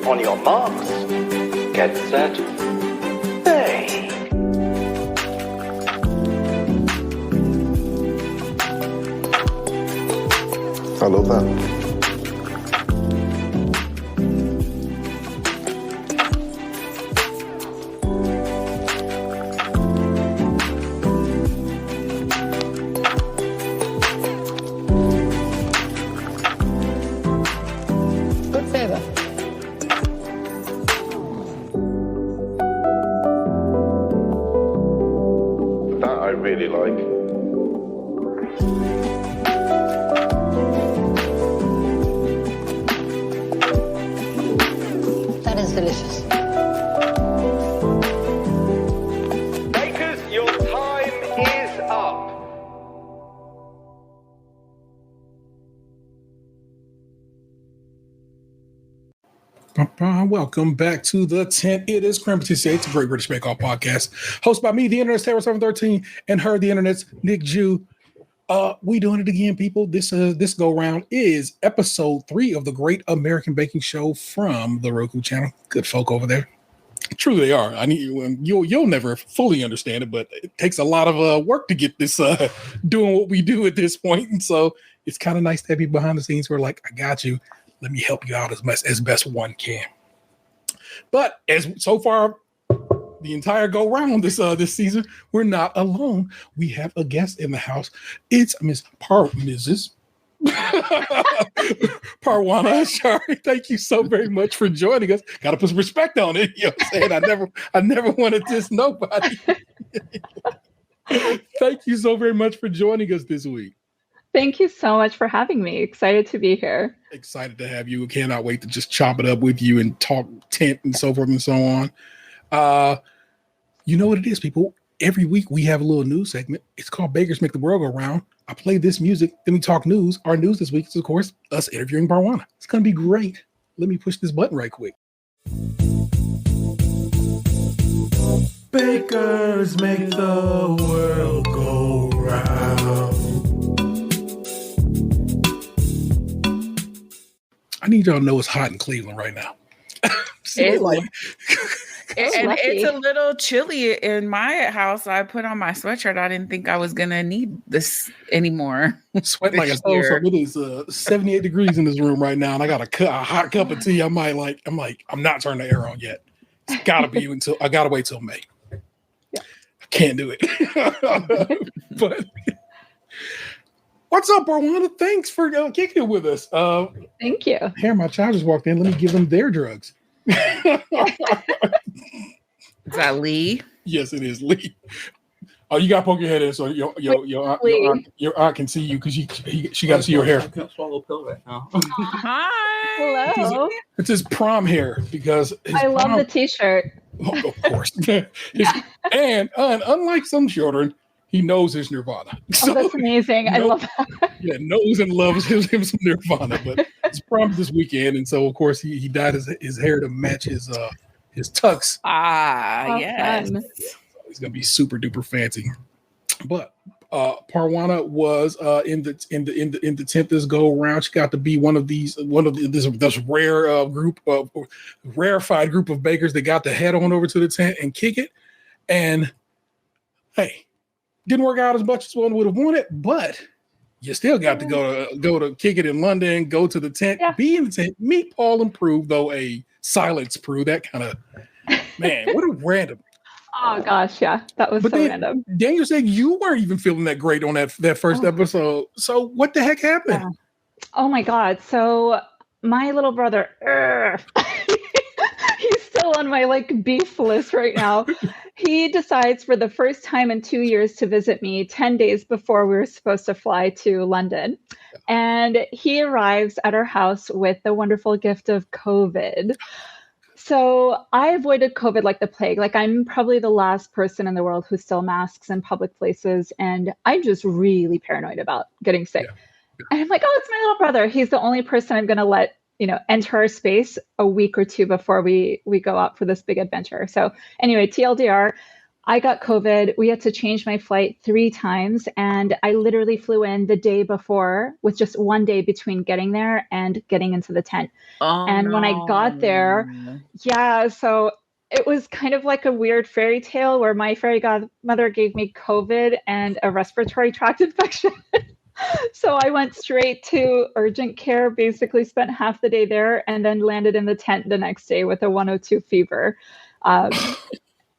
On your marks, get set, bake. I love that. I really like. That is delicious. Bakers, your time is up. Welcome back to the tent. It is Crème. It's a Great British Bake Off podcast, hosted by me, the Internet's Terror 713, and her, the Internet's Nick Jew. We doing it again, people. This go round is episode 3 of the Great American Baking Show from the Roku channel. Good folk over there. Truly, they are. You'll never fully understand it, but it takes a lot of work to get this doing what we do at this point, and so it's kind of nice to have you behind the scenes. We're like, I got you. Let me help you out as best one can. But as so far, the entire go round this season, we're not alone. We have a guest in the house. It's Mrs. Parwana Ashari. Thank you so very much for joining us. Got to put some respect on it. You know what I'm saying? I never want to diss nobody. Thank you so very much for joining us this week. Thank you so much for having me. Excited to be here. Excited to have you. Cannot wait to just chop it up with you and talk tent and so forth and so on. You know what it is, people. Every week we have a little news segment. It's called Bakers Make the World Go Round. I play this music, then we talk news. Our news this week is, of course, us interviewing Parwana. It's going to be great. Let me push this button right quick. Bakers make the world go round. I need y'all to know it's hot in Cleveland right now. It's a little chilly in my house. I put on my sweatshirt. I didn't think I was gonna need this anymore. Sweat like a stove. So it is 78 degrees in this room right now, and I got a hot cup of tea. I'm not turning the air on yet. It's gotta be until I gotta wait till May. Yeah. I can't do it. But what's up, Parwana? Thanks for kicking it with us. Thank you. Here, my child just walked in. Let me give them their drugs. Is that Lee? Yes, it is Lee. Oh, you got to poke your head in so your aunt can see you because she got to see your hair. I can't swallow a pill right now. Hi. Hello. It's his prom hair because I love the t-shirt. Oh, of course. and unlike some children, he knows his Nirvana. So, that's amazing. I love that. Yeah, knows and loves him some Nirvana. But his prom this weekend, and so of course he dyed his hair to match his tux. Yes. So he's gonna be super duper fancy. But Parwana was in the tent this go around. She got to be one of this rare rarefied group of bakers that got to head on over to the tent and kick it. And hey, didn't work out as much as one would have wanted, but you still got to go to kick it in London, go to the tent, be in the tent, meet Paul and Prue, though a silence Prue. That kind of man, what a random. Oh gosh, yeah, that was random. Daniel said you weren't even feeling that great on that first episode. So what the heck happened? Yeah. Oh my God! So my little brother, he's still on my beef list right now. He decides for the first time in 2 years to visit me 10 days before we were supposed to fly to London. And he arrives at our house with the wonderful gift of COVID. So I avoided COVID like the plague. I'm probably the last person in the world who still masks in public places. And I'm just really paranoid about getting sick. Yeah. And I'm like, oh, it's my little brother. He's the only person I'm going to let enter our space a week or two before we go out for this big adventure. So anyway, TLDR, I got COVID. We had to change my flight 3 times, and I literally flew in the day before with just 1 day between getting there and getting into the tent. Oh And when I got there, no. so it was kind of like a weird fairy tale where my fairy godmother gave me COVID and a respiratory tract infection. So I went straight to urgent care, basically spent half the day there, and then landed in the tent the next day with a 102 fever.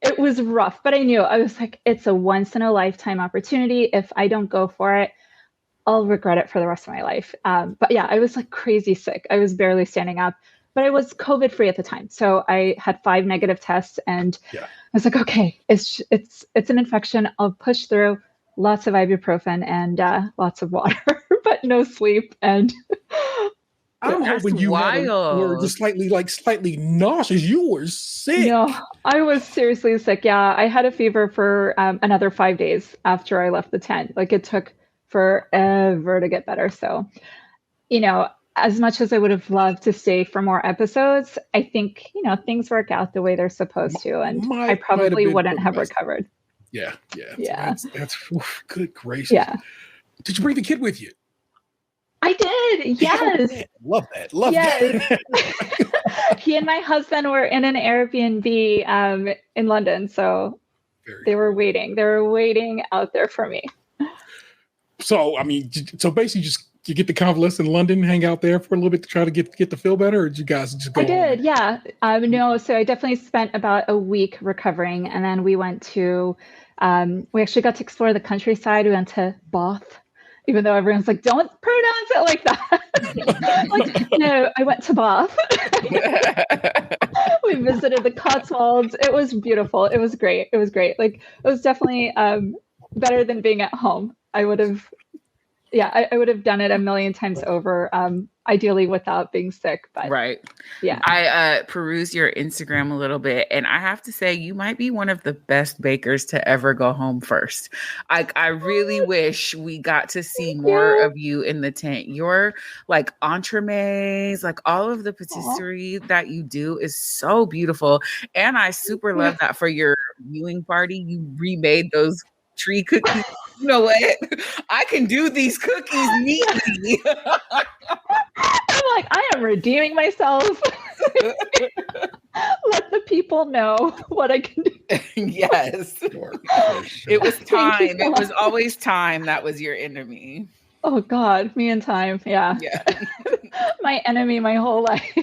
It was rough, but I was like, it's a once in a lifetime opportunity. If I don't go for it, I'll regret it for the rest of my life. But yeah, I was like crazy sick. I was barely standing up, but I was COVID free at the time. So I had 5 negative tests, and I was like, okay, it's an infection. I'll push through. Lots of ibuprofen and lots of water, but no sleep. And I'm hoping you were just slightly nauseous. You were sick. No, I was seriously sick. Yeah, I had a fever for another 5 days after I left the tent. Like it took forever to get better. So, as much as I would have loved to stay for more episodes, I think, things work out the way they're supposed to. And I probably wouldn't have recovered. Yeah. That's good gracious. Yeah. Did you bring the kid with you? I did. Yes. Love that. That. He and my husband were in an Airbnb in London. So they were waiting. They were waiting out there for me. So, basically just you get the convalescent in London, hang out there for a little bit to try to get to feel better, or did you guys just go? I did, yeah. No, so I definitely spent about a week recovering, and then we went to, we actually got to explore the countryside. We went to Bath, even though everyone's like, don't pronounce it like that. No, I went to Bath. We visited the Cotswolds. It was beautiful. It was great. Like, it was definitely better than being at home. I would have done it a million times over, ideally without being sick. But right. Yeah. I perused your Instagram a little bit, and I have to say you might be one of the best bakers to ever go home first. I really wish we got to see more of you in the tent. Your like entremets, like all of the patisserie that you do is so beautiful. And I super love that for your viewing party, you remade those tree cookies. You know what? I can do these cookies neatly. I'm like, I am redeeming myself. Let the people know what I can do. Yes. It was time. It was always time that was your enemy. Oh God, me and time. Yeah. My enemy my whole life.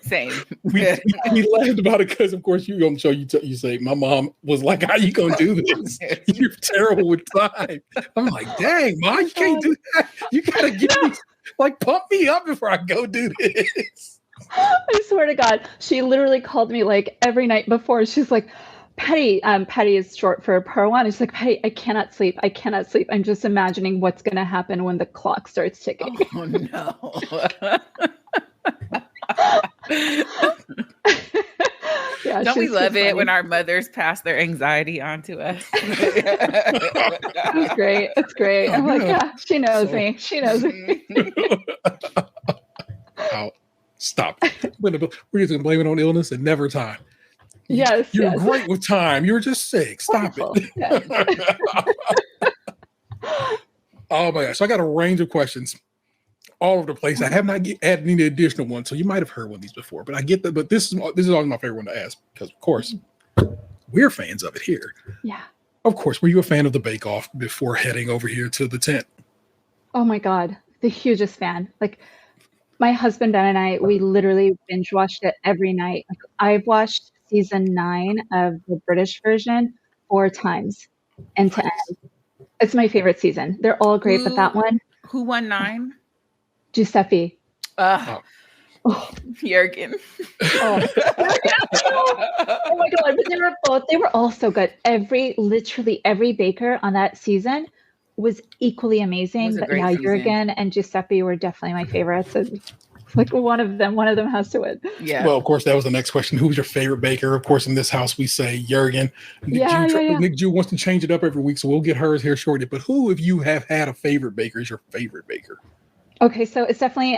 Same. We laughed about it because, of course, you're going to show you say, my mom was like, how you going to do this? You're terrible with time. I'm like, dang, Mom, you can't do that. You got to get me, pump me up before I go do this. I swear to God, she literally called me every night before. She's like, Patty, Patty is short for Parwan. She's like, Patty, I cannot sleep. I'm just imagining what's going to happen when the clock starts ticking. Oh, no. Don't we love it when our mothers pass their anxiety on to us? It's great. It's great. I'm like, yeah, she knows me. She knows me. Oh, stop. We're just going to blame it on illness and never time. Yes. You're great with time. You're just sick. Stop it. Yes. Oh my gosh. So I got a range of questions all over the place. I have not added any additional ones, so you might have heard one of these before, but I get that. But this is always my favorite one to ask because, of course, we're fans of it here. Yeah. Of course, were you a fan of the Bake Off before heading over here to the tent? Oh my God, the hugest fan. My husband Ben and I, we literally binge watched it every night. I've watched season 9 of the British version 4 times, end to end. It's my favorite season. They're all great, but that one. Who won 9? Giuseppe. Jurgen. Oh my God, but they were all so good. Literally every baker on that season was equally amazing. But yeah, Jurgen and Giuseppe were definitely my favorites. And one of them has to win. Yeah. Well, of course, that was the next question. Who's your favorite baker? Of course, in this house, we say Jurgen. Nick Jew wants to change it up every week, so we'll get hers here shortly. But who, if you have had a favorite baker, is your favorite baker? Okay, so it's definitely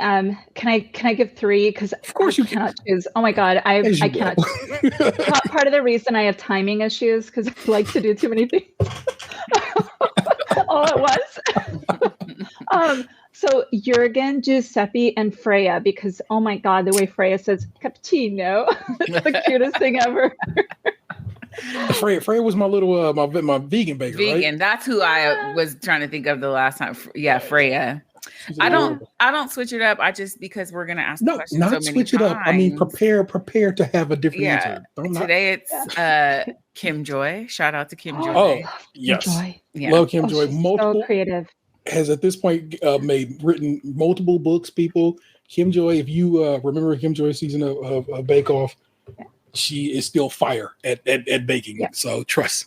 can I give 3 because Of course I you can. cannot choose. Oh my god, As I you cannot will. part of the reason I have timing issues because I like to do too many things all at once. So Jurgen, Giuseppe, and Freya, because oh my god, the way Freya says cappuccino, it's the cutest thing ever. Freya was my little my vegan baker, right? Vegan. That's who I was trying to think of the last time. Yeah, Freya. She's I adorable. don't switch it up. I just because we're gonna ask the No, question so not many switch it up. I mean, times. prepare to have a different Yeah. answer. Don't not. Today it's Kim Joy. Shout out to Kim Joy. Oh, yes. Joy. Yeah. Love Kim Oh, Joy. she's Multiple so creative. has at this point written multiple books. People, Kim Joy. If you remember Kim Joy's season of Bake Off, she is still fire at baking. Yeah. So trust.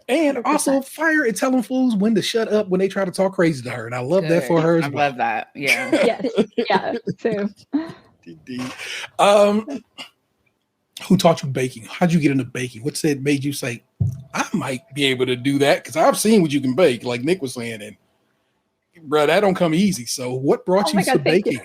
And 100%. also fire at telling fools when to shut up when they try to talk crazy to her. And I love that for her as I well. love that. Yeah. Yes. Yeah. So Indeed. Who taught you baking? How'd you get into baking? What's that made you say, I might be able to do that? Because I've seen what you can bake, like Nick was saying, and bro, that don't come easy. So what brought you to thank baking?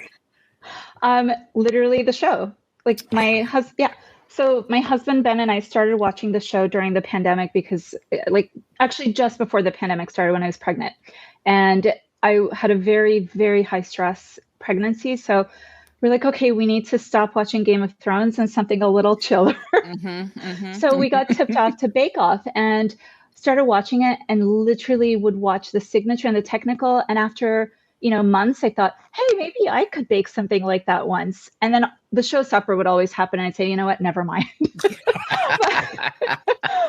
you. Literally the show. Like my husband, yeah. So my husband Ben and I started watching the show during the pandemic because, like, actually just before the pandemic started when I was pregnant, and I had a very, very high stress pregnancy. So we're like, okay, we need to stop watching Game of Thrones and something a little chiller. So we got tipped off to Bake Off and started watching it, and literally would watch the signature and the technical. And after months, I thought, hey, maybe I could bake something like that once. And then the showstopper would always happen. And I'd say, you know what? Never mind.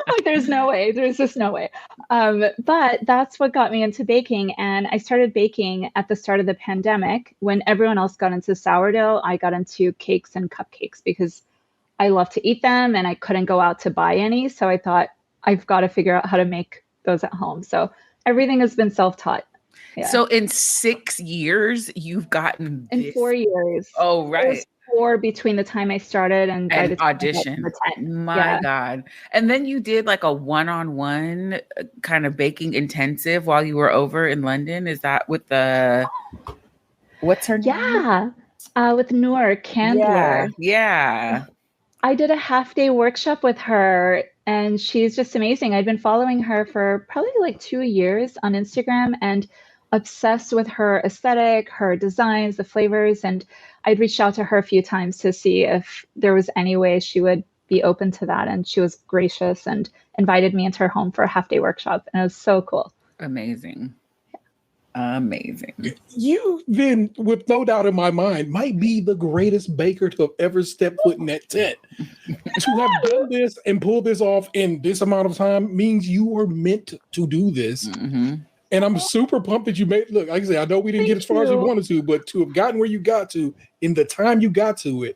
Like, there's no way. There's just no way. But that's what got me into baking. And I started baking at the start of the pandemic. When everyone else got into sourdough, I got into cakes and cupcakes because I love to eat them and I couldn't go out to buy any. So I thought, I've got to figure out how to make those at home. So everything has been self-taught. Yeah. So in 6 years, you've gotten in 4 years. Oh, right. It was 4 between the time I started and by the time audition. My God. And then you did like a one-on-one kind of baking intensive while you were over in London. Is that with what's her name? Yeah. With Noor Candler. Yeah. I did a half-day workshop with her and she's just amazing. I'd been following her for probably like 2 years on Instagram and obsessed with her aesthetic, her designs, the flavors. And I'd reached out to her a few times to see if there was any way she would be open to that. And she was gracious and invited me into her home for a half-day workshop. And it was so cool. Amazing. Amazing. You've been, with no doubt in my mind, might be the greatest baker to have ever stepped foot in that tent. To have done this and pull this off in this amount of time means you were meant to do this. Mm-hmm. And I'm super pumped that you made, look, like I said, I know we didn't get as far as we wanted to, but to have gotten where you got to in the time you got to it.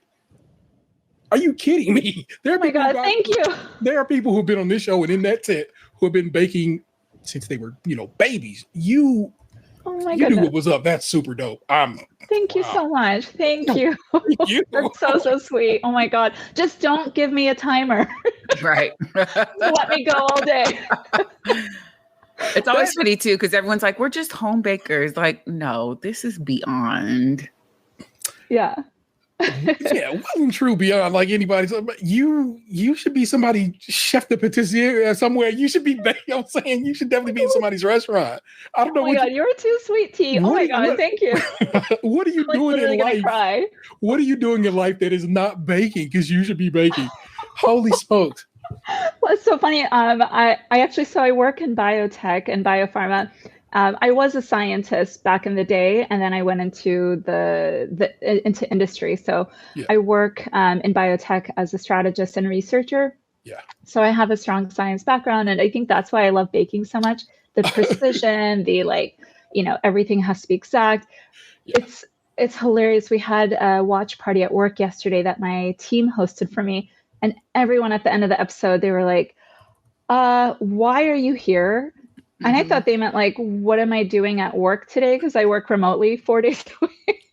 Are you kidding me? Oh my God, thank you. There are people who've been on this show and in that tent who have been baking since they were, babies. You knew what was up. That's super dope. Thank you so much. Thank you. That's so sweet. Oh my God. Just don't give me a timer. Right. Let me go all day. It's always funny too, because everyone's like, we're just home bakers. Like, no, this is beyond. Yeah. Yeah, it wasn't true beyond like anybody. You should be somebody chef de pâtissier somewhere. You should be. I'm saying you should definitely be in somebody's restaurant. I don't know. Oh my God, you're too sweet, T. Oh my God, thank you. What are you doing in life? Cry. What are you doing in life that is not baking? Because you should be baking. Holy smokes! Well, it's so funny. I actually I work in biotech and biopharma. I was a scientist back in the day, and then I went into into industry. So I work in biotech as a strategist and researcher. Yeah. So I have a strong science background, and I think that's why I love baking so much. The precision, everything has to be exact. Yeah. It's hilarious. We had a watch party at work yesterday that my team hosted for me, and everyone at the end of the episode, they were like, "Why are you here?" And I thought they meant like, what am I doing at work today? Because I work remotely 4 days a week.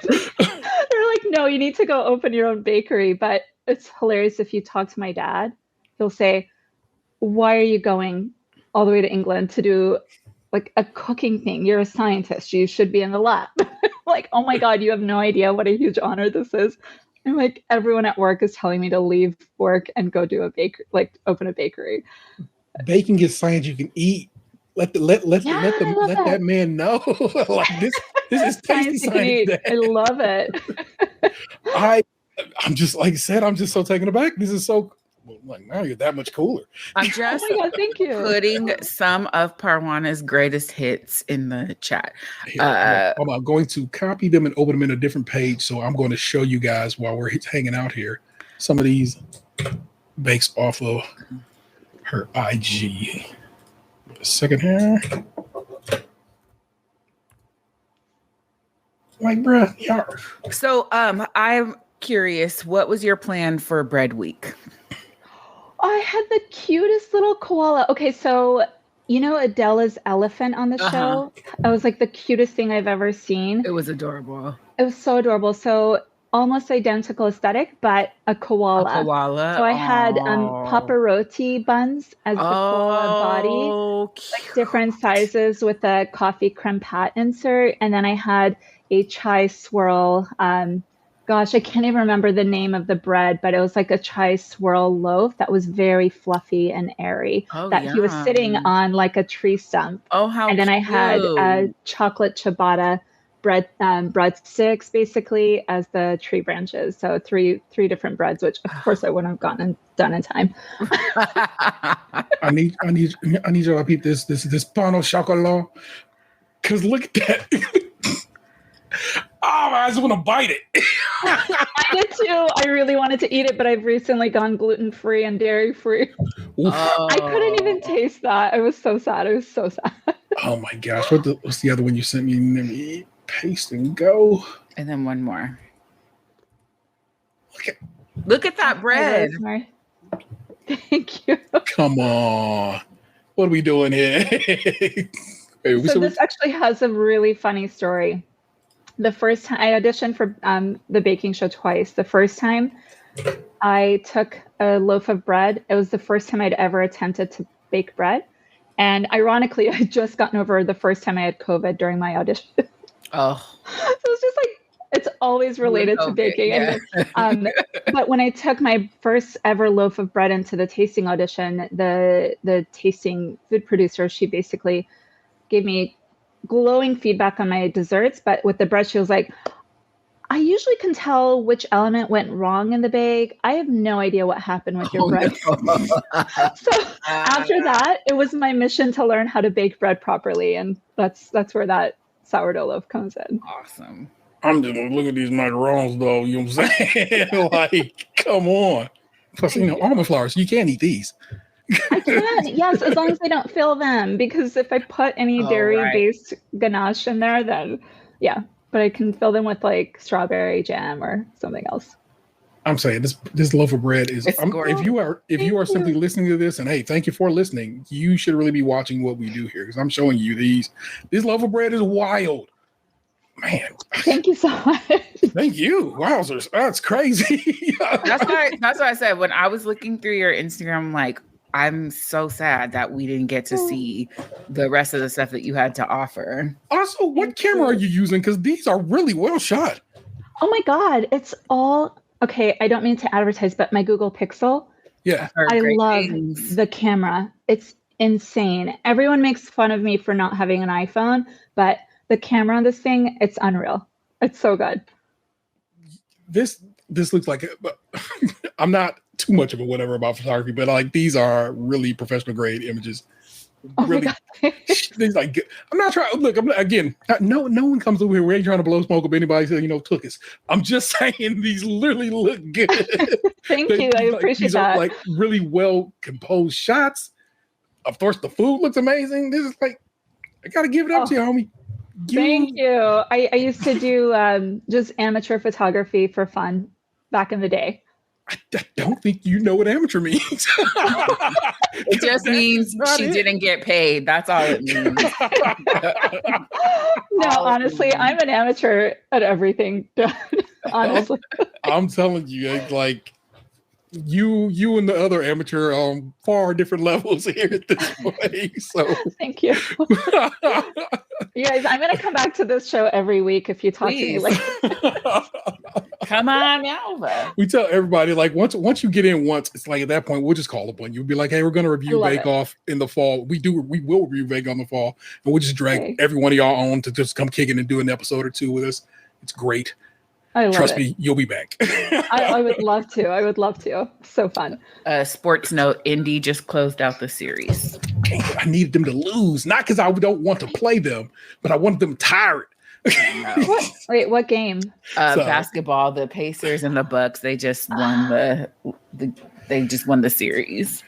They're like, no, you need to go open your own bakery. But it's hilarious. If you talk to my dad, he'll say, why are you going all the way to England to do like a cooking thing. You're a scientist. You should be in the lab. Like, oh my God, you have no idea what a huge honor this is. And like everyone at work is telling me to leave work and go do open a bakery. Baking is science you can eat. Let that man know. Like this is tasty science. I love it. I'm just like I said, I'm just so taken aback. This is so like now you're that much cooler. I'm just Oh my God, thank you. putting some of Parwana's greatest hits in the chat. I'm going to copy them and open them in a different page. So I'm going to show you guys while we're hanging out here some of these bakes off of her IG. A second here. Like, bruh, yeah. So I'm curious, what was your plan for Bread Week? I had the cutest little koala. Okay, so you know Adela's elephant on the show? It was like the cutest thing I've ever seen. It was adorable. It was so adorable. So almost identical aesthetic, but a koala. So I had paparotti buns as the koala body, like different sizes with a coffee creme pat insert. And then I had a chai swirl. Gosh, I can't even remember the name of the bread, but it was like a chai swirl loaf that was very fluffy and airy he was sitting on like a tree stump. Oh, how And then I had a chocolate ciabatta breadsticks basically as the tree branches. So three different breads, which of course I wouldn't have gotten done in time. I need y'all to peep this pan au chocolat. Cause look at that. I just want to bite it. I did too. I really wanted to eat it, but I've recently gone gluten-free and dairy-free. I couldn't even taste that. I was so sad. Oh my gosh. What's the other one you sent me? Let me paste and go. And then one more. Look at that bread. Thank you. Come on. What are we doing here? So this actually has a really funny story. The first time I auditioned for the baking show twice. The first time I took a loaf of bread. It was the first time I'd ever attempted to bake bread. And ironically, I had just gotten over the first time I had COVID during my audition. Oh. So it's just like, it's always related to baking. Yeah. But when I took my first ever loaf of bread into the tasting audition, the tasting food producer, she basically gave me glowing feedback on my desserts, but with the bread, she was like, I usually can tell which element went wrong in the bake. I have no idea what happened with your bread. No. So after that, it was my mission to learn how to bake bread properly. And that's where that sourdough loaf comes in. Awesome. I'm just gonna look at these macarons though, you know what I'm saying? Like, come on. Plus, almond flours, you can't eat these. I can, yes, as long as I don't fill them, because if I put any dairy-based ganache in there, then yeah, but I can fill them with like strawberry jam or something else. I'm saying this loaf of bread is. If you are simply listening to this, and hey, thank you for listening, you should really be watching what we do here because I'm showing you these. This loaf of bread is wild, man. Thank you so much. Thank you. Wowzers, that's crazy. That's why I said when I was looking through your Instagram, I'm like, I'm so sad that we didn't get to see the rest of the stuff that you had to offer. Also, what camera are you using? Because these are really well shot. Oh my God. It's all okay. I don't mean to advertise, but my Google Pixel. Yeah. I love the camera. It's insane. Everyone makes fun of me for not having an iPhone, but the camera on this thing, it's unreal. It's so good. This looks like I'm not too much of a whatever about photography, but like these are really professional grade images. Really, things like I'm not trying. Look, no one comes over here. We ain't trying to blow smoke up anybody. Took us. I'm just saying these literally look good. Thank you. I appreciate that. Are like really well composed shots. Of course, the food looks amazing. This is like I gotta give it up to you, homie. Thank you. I used to do just amateur photography for fun back in the day. I don't think you know what amateur means. It just means she didn't get paid. That's all it means. No, honestly, I'm an amateur at everything. Honestly. I'm telling you, like you and the other amateur on far different levels here at this point. So Thank you. You guys, I'm going to come back to this show every week if you talk to me Please. like Come on over. we tell everybody, like, once you get in once, it's like at that point we'll just call upon you. We'll be like, hey, we're going to review love Bake it. Off in the fall. We will review Bake Off in the fall, and we'll just drag Okay. every one of y'all on to just come kicking and do an episode or two with us. It's great. I love Trust it. me, you'll be back. I would love to. I would love to. So fun. Sports note: Indy just closed out the series. I needed them to lose, not because I don't want to play them, but I wanted them tired. What? Wait, what game? Basketball, the Pacers and the Bucks. They just won they just won the series.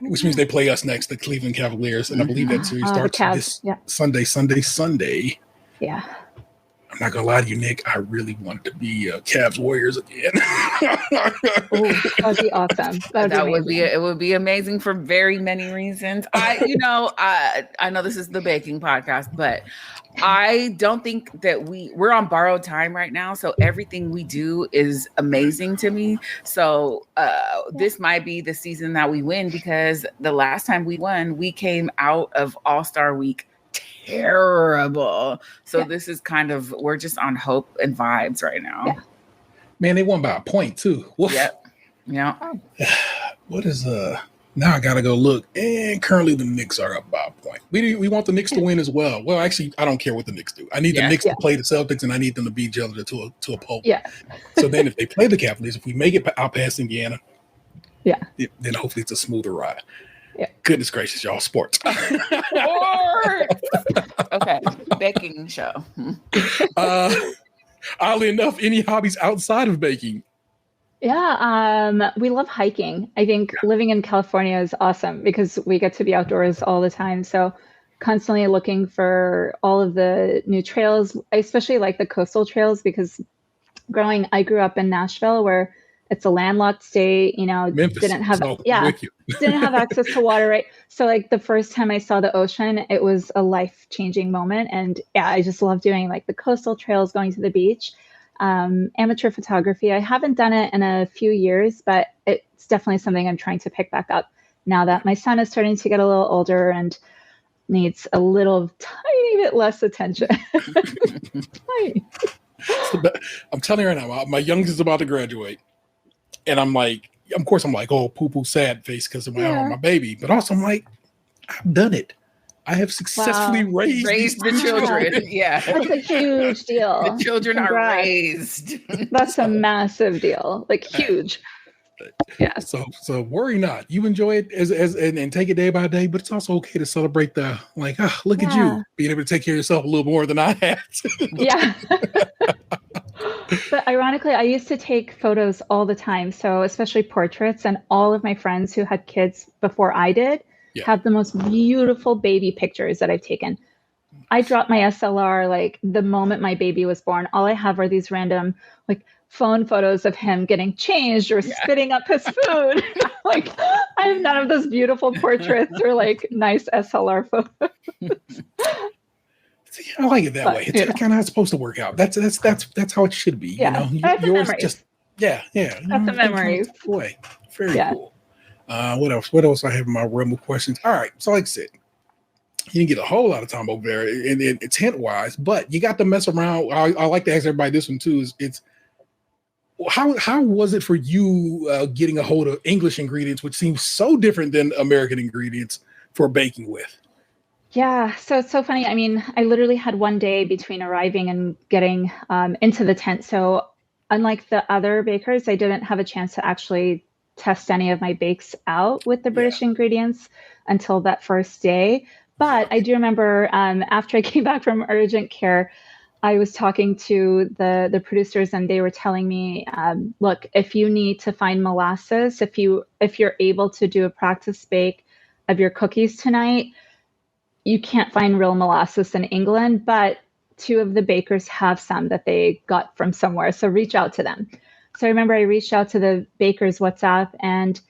Which means they play us next, the Cleveland Cavaliers, and I believe that series The starts Cavs. this Sunday. Yeah. I'm not gonna lie to you, Nick. I really want to be Cavs Warriors again. Oh, that'd be awesome. It would be amazing for very many reasons. I know this is the baking podcast, but I don't think that we're on borrowed time right now. So everything we do is amazing to me. So this might be the season that we win, because the last time we won, we came out of All-Star Week terrible. So this is we're just on hope and vibes right now. Yeah. Man, they won by a point too. Woof. Yep. Yeah. What is now I gotta go look. And currently the Knicks are up by a point. We want the Knicks to win as well. Well, actually, I don't care what the Knicks do. I need the Knicks to play the Celtics, and I need them to beat each other to a pulp. Yeah. So then if they play the Cavaliers, if we make it out past Indiana, then hopefully it's a smoother ride. Yeah. Goodness gracious, y'all, sports. Okay, baking show. Oddly enough, any hobbies outside of baking? Yeah, we love hiking. I think living in California is awesome because we get to be outdoors all the time. So constantly looking for all of the new trails. I especially like the coastal trails because I grew up in Nashville, where it's a landlocked state, Memphis. didn't have with you. didn't have access to water, right? So like the first time I saw the ocean, it was a life-changing moment. And I just love doing like the coastal trails, going to the beach. Amateur photography, I haven't done it in a few years, but it's definitely something I'm trying to pick back up now that my son is starting to get a little older and needs a little tiny bit less attention. Tiny. I'm telling you right now, my youngest is about to graduate. And I'm like, of course, I'm like, oh, poo-poo, sad face because of my baby. But also, I'm like, I've done it. I have successfully raised the children. Yeah. That's a huge deal. The children Congrats. are raised. That's a massive deal. Like huge. Yeah. So worry not. You enjoy it and take it day by day, but it's also okay to celebrate the look at you being able to take care of yourself a little more than I have. Yeah. But ironically, I used to take photos all the time. So especially portraits, and all of my friends who had kids before I did have the most beautiful baby pictures that I've taken. I dropped my SLR like the moment my baby was born. All I have are these random phone photos of him getting changed or spitting up his food. I have none of those beautiful portraits or nice SLR photos. See, I like it that way. It's kind of how it's supposed to work out. That's how it should be. Yeah. Yours just That's a memory. Boy, very cool. What else? What else I have in my realm of questions? All right. So like I said, you didn't get a whole lot of time over there, and it's hint wise, but you got to mess around. I like to ask everybody this one too. It's how was it for you getting a hold of English ingredients, which seems so different than American ingredients for baking with? Yeah, so it's so funny. I mean, I literally had one day between arriving and getting into the tent. So unlike the other bakers, I didn't have a chance to actually test any of my bakes out with the British ingredients until that first day. But I do remember after I came back from urgent care, I was talking to the producers, and they were telling me, look, if you need to find molasses, if you're able to do a practice bake of your cookies tonight, you can't find real molasses in England, but 2 of the bakers have some that they got from somewhere. So reach out to them. So I remember I reached out to the baker's WhatsApp, and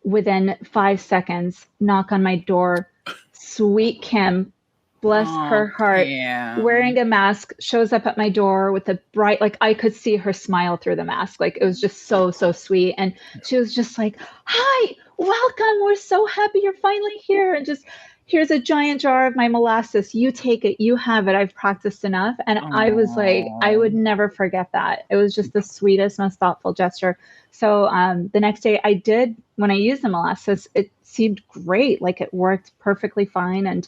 within 5 seconds, knock on my door, Sweet Kim bless her heart, Yeah. wearing a mask, shows up at my door with a bright, like I could see her smile through the mask. Like it was just so sweet. And she was just like, "Hi, welcome. We're so happy you're finally here. And just here's a giant jar of my molasses. You take it. You have it. I've practiced enough." And I was like, I would never forget that. It was just the sweetest, most thoughtful gesture. So the next day when I used the molasses, it seemed great. Like it worked perfectly fine. And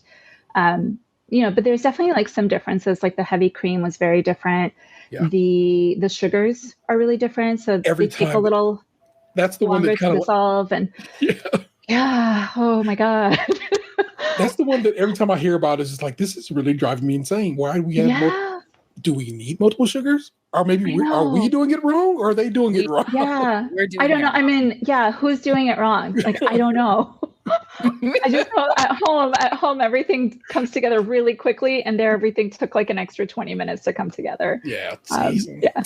but there's definitely like some differences. Like the heavy cream was very different. Yeah. The sugars are really different. So Every they take a time- little That's the one longer that to kind of dissolve. And yeah. Oh my God. that's the one that every time I hear about it, it's just like, this is really driving me insane. Why do we have do we need multiple sugars? Or maybe are we doing it wrong, or are they doing it wrong? Yeah. We're doing I don't it know. I mean, who's doing it wrong? Like, I don't know. I just know at home, everything comes together really quickly, and there everything took like an extra 20 minutes to come together. Yeah. Yeah.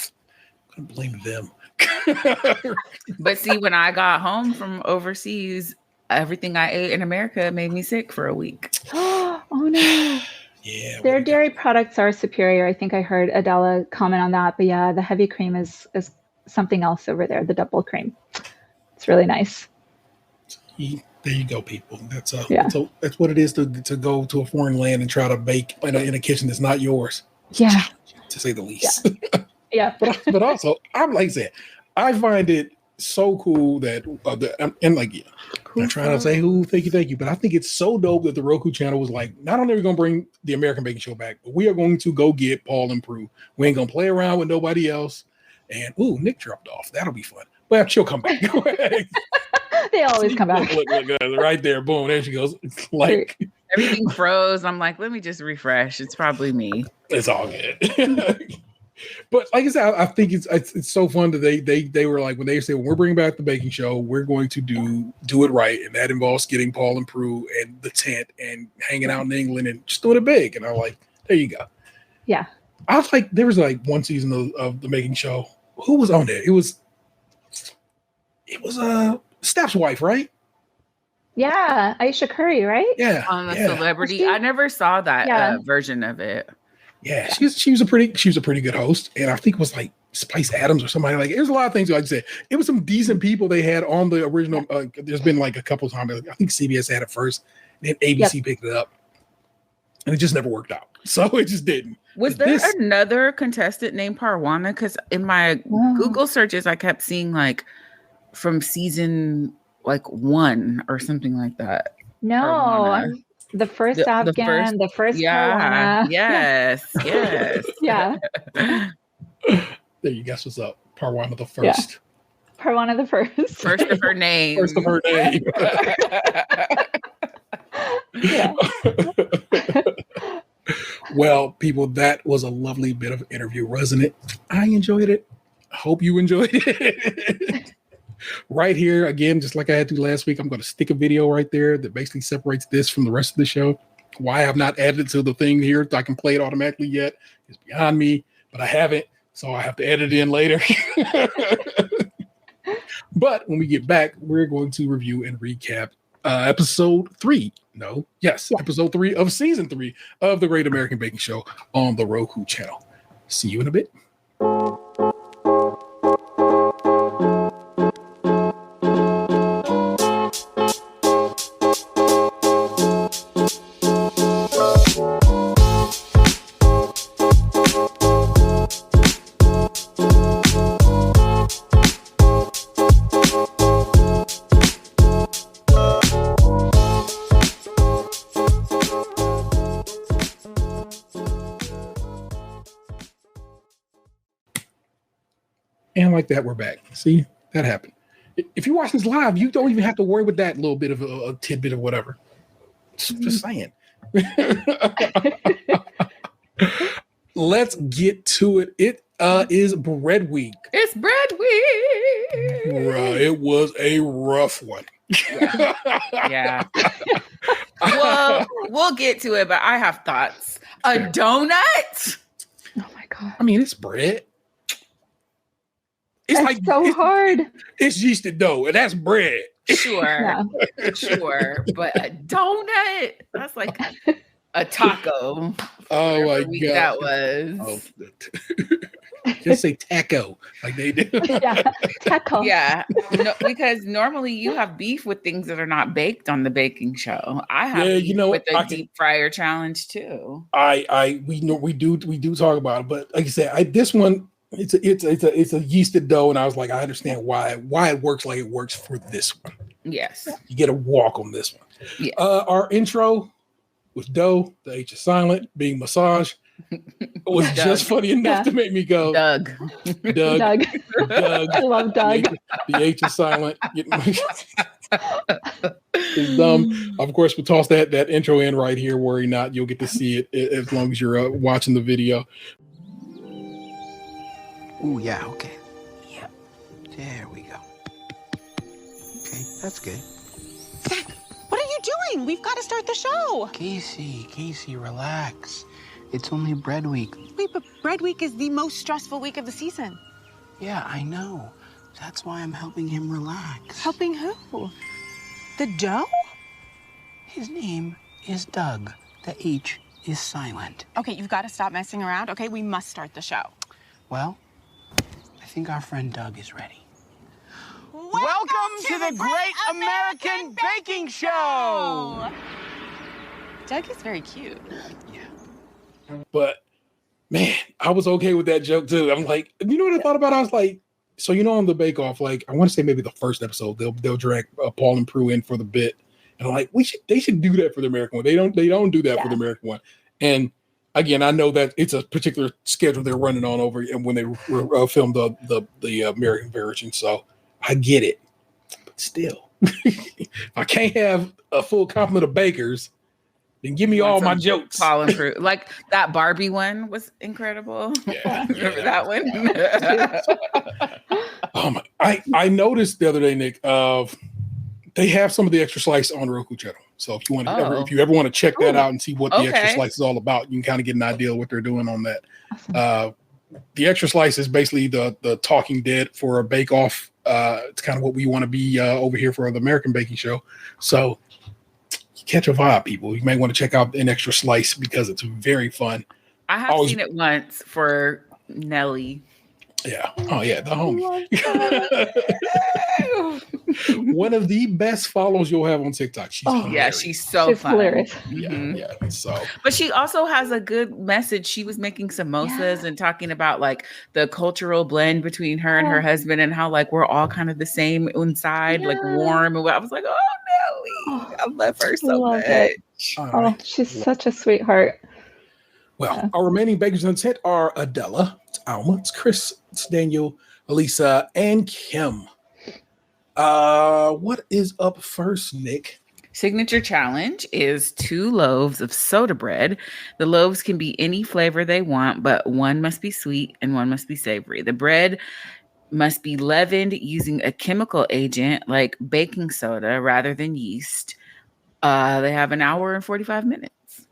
I blame them. But see, when I got home from overseas, everything I ate in America made me sick for a week. Oh no. Yeah. Their dairy products are superior. I think I heard Adela comment on that. But yeah, the heavy cream is something else over there, the double cream. It's really nice. There you go, people. That's what it is to go to a foreign land and try to bake in a kitchen that's not yours. Yeah. To say the least. Yeah. but also, I'm like I said, I find it so cool that I'm trying to say thank you, but I think it's so dope that the Roku channel was like, not only are we gonna bring the American Baking Show back, but we are going to go get Paul and Prue. We ain't gonna play around with nobody else. And Nick dropped off. That'll be fun. Well, she'll come back. They always come back. Look, right there, boom, there she goes. Like Everything froze. I'm like, let me just refresh. It's probably me. It's all good. But like I said, I think it's so fun that they were like, when they say, when we're bringing back the baking show, we're going to do it right, and that involves getting Paul and Prue and the tent and hanging out in England and just doing it big. And I'm like, there you go. Yeah. I was like, there was like one season of the baking show. Who was on there? It was Steph's wife, right? Yeah, Aisha Curry, right? Yeah, on the celebrity. I never saw that version of it. Yeah, she was a pretty good host, and I think it was like Spice Adams or somebody. Like, there's a lot of things. Like I said, it was some decent people they had on the original. There's been like a couple of times. I think CBS had it first, and then ABC picked it up, and it just never worked out. So it just didn't. Was there another contestant named Parwana? Because in my Google searches, I kept seeing like from season like 1 or something like that. No, Parwana. The first Afghan, the first Parwana. Yes. Yeah. There you guess what's up. Parwana the first. Yeah. Parwana the first. First of her name. First of her name. Yeah. Well, people, that was a lovely bit of interview, wasn't it? I enjoyed it. I hope you enjoyed it. Right here, again, just like I had to last week, I'm going to stick a video right there that basically separates this from the rest of the show. Why I've not added it to the thing here so I can play it automatically yet is beyond me, but I haven't, so I have to edit it in later. But when we get back, we're going to review and recap episode 3. Episode 3 of season 3 of the Great American Baking Show on the Roku channel. See you in a bit. And like that, we're back. See, that happened. If you watch this live, you don't even have to worry with that little bit of a tidbit of whatever. Just saying. Let's get to it. It is bread week. It's bread week. Bruh, it was a rough one. Yeah. Well, we'll get to it, but I have thoughts. A donut? Oh my God. I mean, it's bread. It's like so hard. It's yeasted dough, and that's bread. Sure. Sure. But a donut? That's like a taco. Oh my week god, that was. Just say taco like they do. Yeah, taco. Yeah, no, because normally you have beef with things that are not baked on the baking show. I have Yeah, beef you know, with the I can- deep fryer challenge too. We know we do talk about it, but like I said, this one it's a yeasted dough, and I was like, I understand why it works like it works for this one. Yes. You get a walk on this one. Yeah. Our intro with dough, the H is silent, being massage. It was Doug. just funny enough Yeah. to make me go, Doug. Doug. I love Doug. The H is silent. It's dumb. Of course, we'll toss that intro in right here. Worry not. You'll get to see it as long as you're watching the video. Ooh, yeah, okay. Yeah. There we go. Okay, that's good. Zach, what are you doing? We've got to start the show. Casey, relax. It's only bread week. Wait, but Bread Week is the most stressful week of the season. Yeah, I know. That's why I'm helping him relax. Helping who? The dough? His name is Doug. The H is silent. Okay, you've got to stop messing around. Okay, we must start the show. Well, I think our friend Doug is ready. Welcome to the Great American Baking Show! Doug is very cute. But man, I was okay with that joke too. I'm like, you know what I thought about? I was like, so on the Bake Off, like I want to say maybe the first episode, they'll drag Paul and Prue in for the bit, and I'm like, they should do that for the American one. They don't do that for the American one. And again, I know that it's a particular schedule they're running on over and when they filmed the American version, so I get it. But still, if I can't have a full complement of bakers, then give me all my jokes. Paul and Prue. Like that Barbie one was incredible. Yeah. Remember that one? Oh my! I noticed the other day, Nick. They have some of the extra slice on the Roku channel. So if you want to, if you ever want to check that out and see what the extra slice is all about, you can kind of get an idea of what they're doing on that. The extra slice is basically the Talking Dead for a Bake Off. It's kind of what we want to be over here for the American Baking Show. So catch a vibe, people. You may want to check out an extra slice because it's very fun. I have seen it once for Nelly. Yeah. Oh yeah, the homie. One of the best follows you'll have on TikTok. She's she's so fun. Hilarious. Yeah. So, but she also has a good message. She was making samosas and talking about like the cultural blend between her and her husband and how like we're all kind of the same inside, like warm. And I was like, oh Nelly, I love her so much. She's such a sweetheart. Well, our remaining bakers on set are Adela, it's Alma, it's Chris, it's Daniel, Elisa, and Kim. What is up first, Nick? Signature challenge is 2 loaves of soda bread. The loaves can be any flavor they want, but one must be sweet and one must be savory. The bread must be leavened using a chemical agent like baking soda rather than yeast. They have an hour and 45 minutes.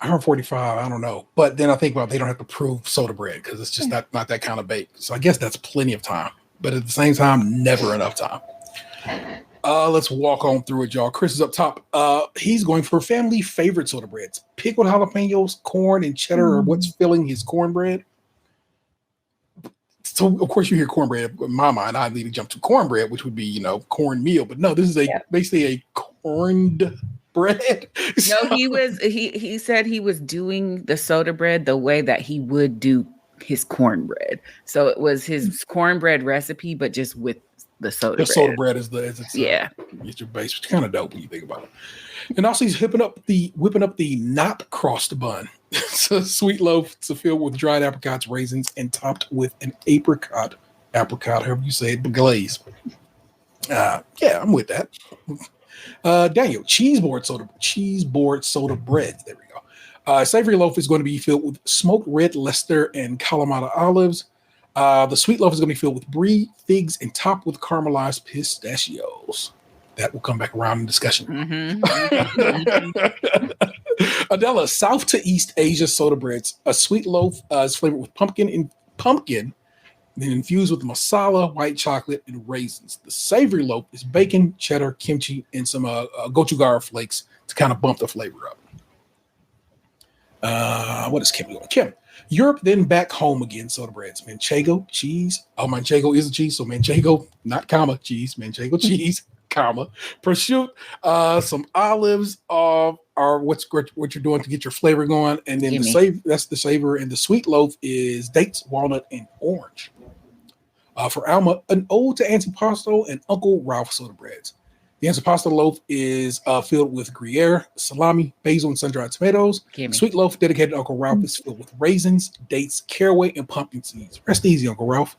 Hour 45, I don't know. But then I think about they don't have to prove soda bread because it's just not that kind of bake. So I guess that's plenty of time. But at the same time, never enough time. Let's walk on through it, y'all. Chris is up top. He's going for family favorite soda breads. Pickled jalapenos, corn, and cheddar are what's filling his cornbread. So, of course, you hear cornbread. In my mind, I immediately jump to cornbread, which would be, cornmeal. But no, this is basically a corned bread. No, he said he was doing the soda bread the way that he would do his cornbread. So it was his cornbread recipe, but just with the soda bread. The soda bread is it's your base, which is kind of dope when you think about it. And also he's whipping up the not crust bun. It's a sweet loaf to fill with dried apricots, raisins, and topped with an apricot, however you say it, but glaze. I'm with that. Daniel, cheese board soda bread. There we go. Savory loaf is going to be filled with smoked red Leicester and Kalamata olives. The sweet loaf is going to be filled with brie, figs, and topped with caramelized pistachios. That will come back around in discussion. Adela, South to East Asia soda breads. A sweet loaf is flavored with pumpkin, then infused with masala, white chocolate, and raisins. The savory loaf is bacon, cheddar, kimchi, and some gochujang flakes to kind of bump the flavor up. What is Kim doing? Kim, Europe, then back home again, soda breads. Manchego, cheese. Oh, Manchego is a cheese, so Manchego, not comma, cheese. Manchego, cheese, comma. Prosciutto, some olives, are what you're doing to get your flavor going. And then that's the savor. And the sweet loaf is dates, walnut, and orange. For Alma, an ode to antipasto and Uncle Ralph soda breads. The antipasto loaf is filled with Gruyere, salami, basil, and sun-dried tomatoes. Sweet loaf dedicated to Uncle Ralph is filled with raisins, dates, caraway, and pumpkin seeds. Rest easy, Uncle Ralph.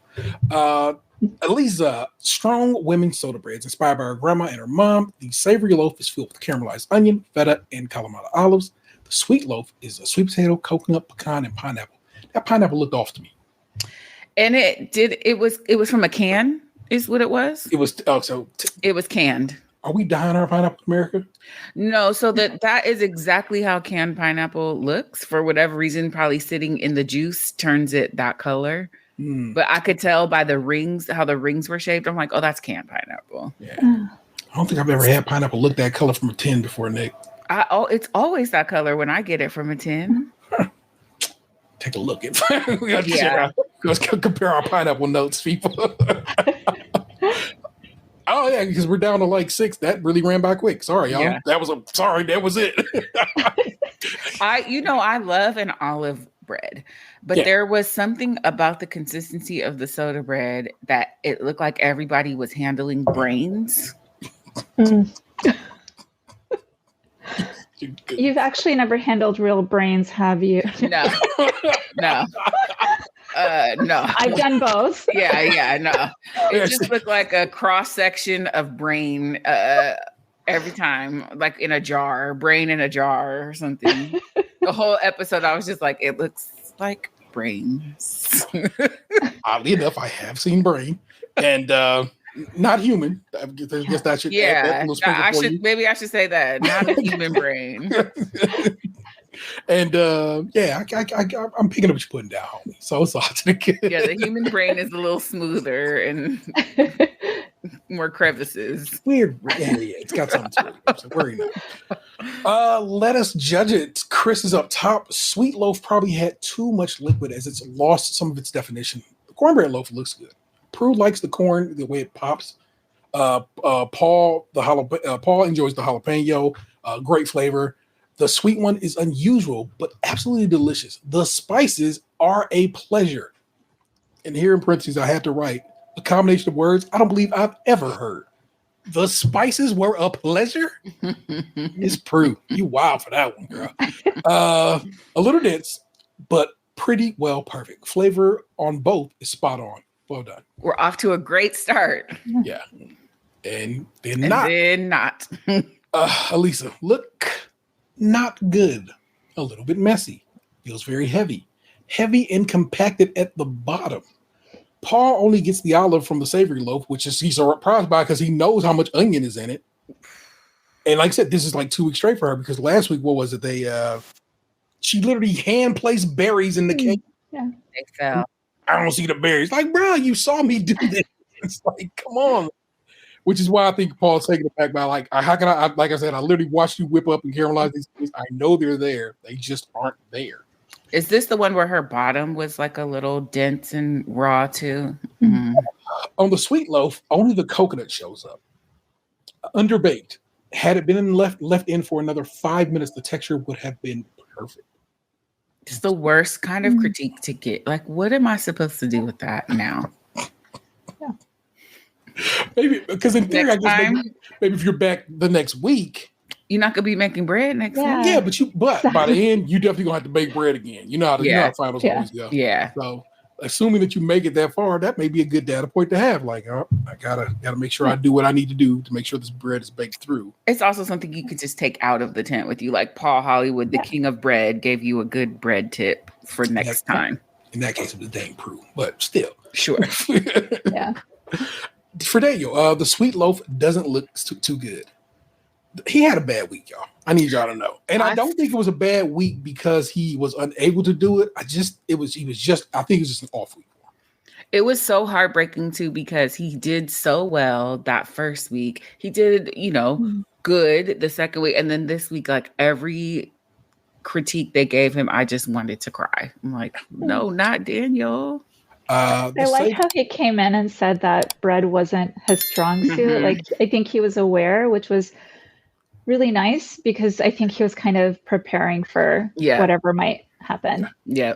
Eliza, strong women soda breads inspired by her grandma and her mom. The savory loaf is filled with caramelized onion, feta, and Kalamata olives. The sweet loaf is a sweet potato, coconut, pecan, and pineapple. That pineapple looked off to me. And it was from a can, is what it was? It was it was canned. Are we dying our pineapple in America? No, so that is exactly how canned pineapple looks. For whatever reason, probably sitting in the juice turns it that color. But I could tell by the rings, how the rings were shaped. I'm like, oh, that's canned pineapple. Yeah. I don't think I've ever had pineapple look that color from a tin before, Nick. It's always that color when I get it from a tin. Take a look at let's compare our pineapple notes, people. Oh yeah, because we're down to like 6. That really ran by quick. Sorry, y'all. Yeah. That was it. I love an olive bread, but there was something about the consistency of the soda bread that it looked like everybody was handling brains. You've actually never handled real brains, have you? No. No. I've done both. Yeah, no. It just looked like a cross section of brain every time, like in a jar, brain in a jar or something. The whole episode, I was just like, it looks like brains. Oddly enough, I have seen brain, and not human. I guess that should maybe I should say that, not a human brain. And I'm picking up what you're putting down, homie. So it's all to the kid. Yeah, the human brain is a little smoother and more crevices. Weird. Yeah, it's got something to it. So worry not. Let us judge it. Chris is up top. Sweet loaf probably had too much liquid as it's lost some of its definition. The cornbread loaf looks good. Prue likes the corn the way it pops. Paul enjoys the jalapeno. Great flavor. The sweet one is unusual, but absolutely delicious. The spices are a pleasure. And here in parentheses, I had to write a combination of words I don't believe I've ever heard. The spices were a pleasure? It's Prue. You wild for that one, girl. A little dense, but pretty well perfect. Flavor on both is spot on. Well done. We're off to a great start. Yeah. And then not. Elisa, look. Not good. A little bit messy. Feels very heavy. Heavy and compacted at the bottom. Paul only gets the olive from the savory loaf, which is he's surprised by because he knows how much onion is in it. And like I said, this is like 2 weeks straight for her because last week, what was it? She literally hand placed berries in the cake. Yeah. They fell. I don't see the berries. Like, bro, you saw me do this. It's like, come on. Which is why I think Paul's taking it back by like, how can I, like I said, I literally watched you whip up and caramelize these things. I know they're there. They just aren't there. Is this the one where her bottom was like a little dense and raw too? Mm-hmm. On the sweet loaf, only the coconut shows up. Underbaked. Had it been left in for another 5 minutes, the texture would have been perfect. It's the worst kind of critique to get. Like, what am I supposed to do with that now? Maybe because in theory, I guess maybe if you're back the next week, you're not gonna be making bread next week. Yeah, but by the end, you definitely gonna have to bake bread again. You know how finals always go. Yeah. So assuming that you make it that far, that may be a good data point to have. Like, oh, I gotta make sure I do what I need to do to make sure this bread is baked through. It's also something you could just take out of the tent with you. Like Paul Hollywood, the king of bread, gave you a good bread tip for next time. In that case, it was dang Prue, but still. Sure. Yeah. For Daniel, the sweet loaf doesn't look too good. He had a bad week, y'all. I need y'all to know. And I don't think it was a bad week because he was unable to do it. I think it was just an off week. It was so heartbreaking too, because he did so well that first week. He did, good the second week. And then this week, like every critique they gave him, I just wanted to cry. I'm like, no, not Daniel. I like how he came in and said that bread wasn't his strong suit. Mm-hmm. Like, I think he was aware, which was really nice because I think he was kind of preparing for whatever might happen. Yeah.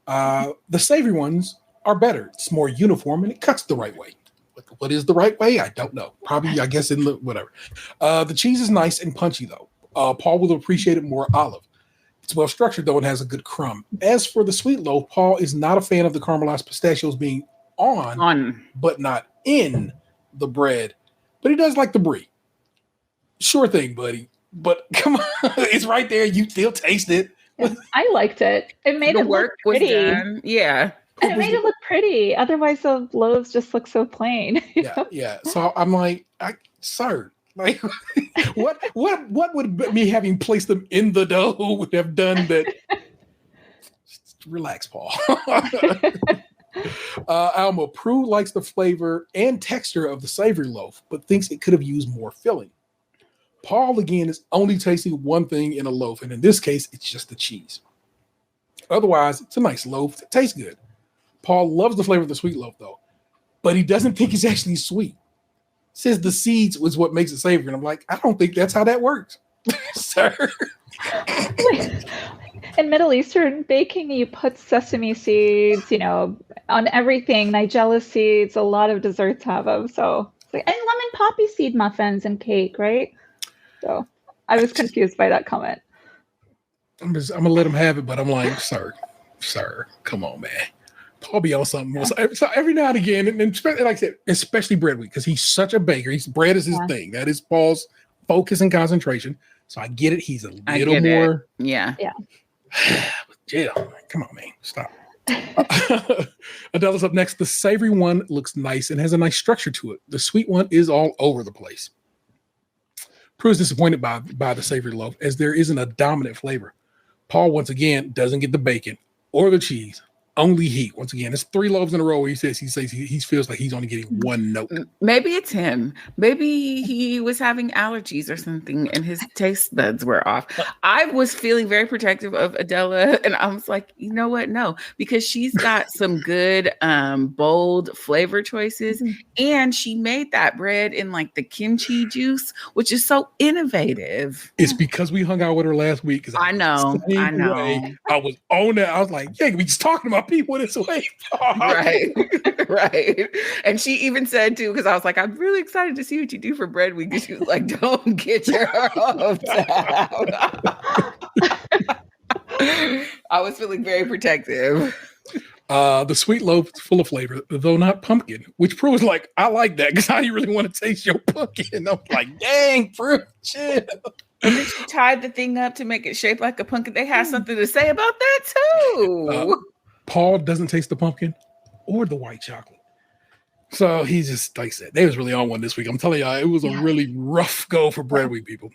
The savory ones are better. It's more uniform and it cuts the right way. What is the right way? I don't know. Probably, I guess, whatever. The cheese is nice and punchy, though. Paul will appreciate it more olive. It's well structured, though, and has a good crumb. As for the sweet loaf, Paul is not a fan of the caramelized pistachios being on, but not in the bread. But he does like the brie. Sure thing, buddy. But come on, it's right there. You still taste it. Yeah, I liked it. It made it look pretty. Yeah. And it made it look pretty. Otherwise, the loaves just look so plain. Yeah. So I'm like, sir, like, what would me having placed them in the dough would have done that? Just relax, Paul. Alma, Prue likes the flavor and texture of the savory loaf, but thinks it could have used more filling. Paul, again, is only tasting one thing in a loaf, and in this case, it's just the cheese. Otherwise, it's a nice loaf. It tastes good. Paul loves the flavor of the sweet loaf, though, but he doesn't think it's actually sweet. Says the seeds was what makes it savory, and I'm like, I don't think that's how that works, sir. In Middle Eastern baking, you put sesame seeds, on everything. Nigella seeds, a lot of desserts have them. So, and lemon poppy seed muffins and cake, right? So I was confused by that comment. I'm gonna let him have it, but I'm like, sir, come on, man. Paul be on something else. So every now and again, and like I said, especially bread week, because he's such a baker. Bread is his thing. That is Paul's focus and concentration. So I get it. He's a little more. Yeah. Come on, man. Stop. Adela's up next. The savory one looks nice and has a nice structure to it. The sweet one is all over the place. Prue is disappointed by the savory loaf as there isn't a dominant flavor. Paul, once again, doesn't get the bacon or the cheese. Only heat. Once again, it's 3 loaves in a row where he says he feels like he's only getting one note. Maybe it's him. Maybe he was having allergies or something and his taste buds were off. I was feeling very protective of Adela, and I was like, you know what? No, because she's got some good bold flavor choices, and she made that bread in like the kimchi juice, which is so innovative. It's because we hung out with her last week. I know. I was on that. I was like, yeah, we just talking about people this way. Right. And she even said too, because I was like, I'm really excited to see what you do for bread week. And she was like, don't get your hopes out. I was feeling very protective. The sweet loaf is full of flavor, though not pumpkin, which Prue was like, I like that because I really want to taste your pumpkin. I'm like, dang, Prue, chill. And then she tied the thing up to make it shaped like a pumpkin. They had something to say about that too. Paul doesn't taste the pumpkin or the white chocolate. So he's just, like I said, they was really on one this week. I'm telling y'all, it was a really rough go for bread week, people.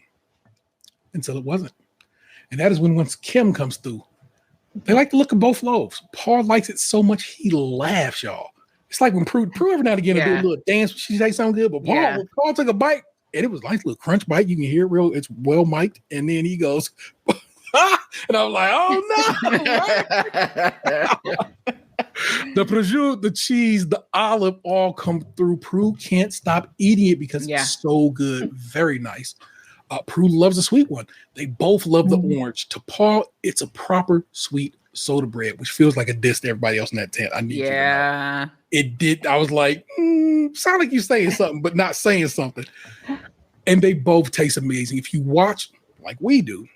Until it wasn't. And that is when once Kim comes through, they like the look of both loaves. Paul likes it so much he laughs, y'all. It's like when Prue every now and again will do a little dance. She say something good, but Paul took a bite and it was like a little crunch bite. You can hear it it's well mic'd. And then he goes, and I was like, oh no. The prosciutto, the cheese, the olive all come through. Prue can't stop eating it because it's so good. Very nice. Prue loves the sweet one. They both love the orange. To Paul, it's a proper sweet soda bread, which feels like a diss to everybody else in that tent. I need you to know. It did. I was like, sound like you're saying something, but not saying something. And they both taste amazing. If you watch like we do,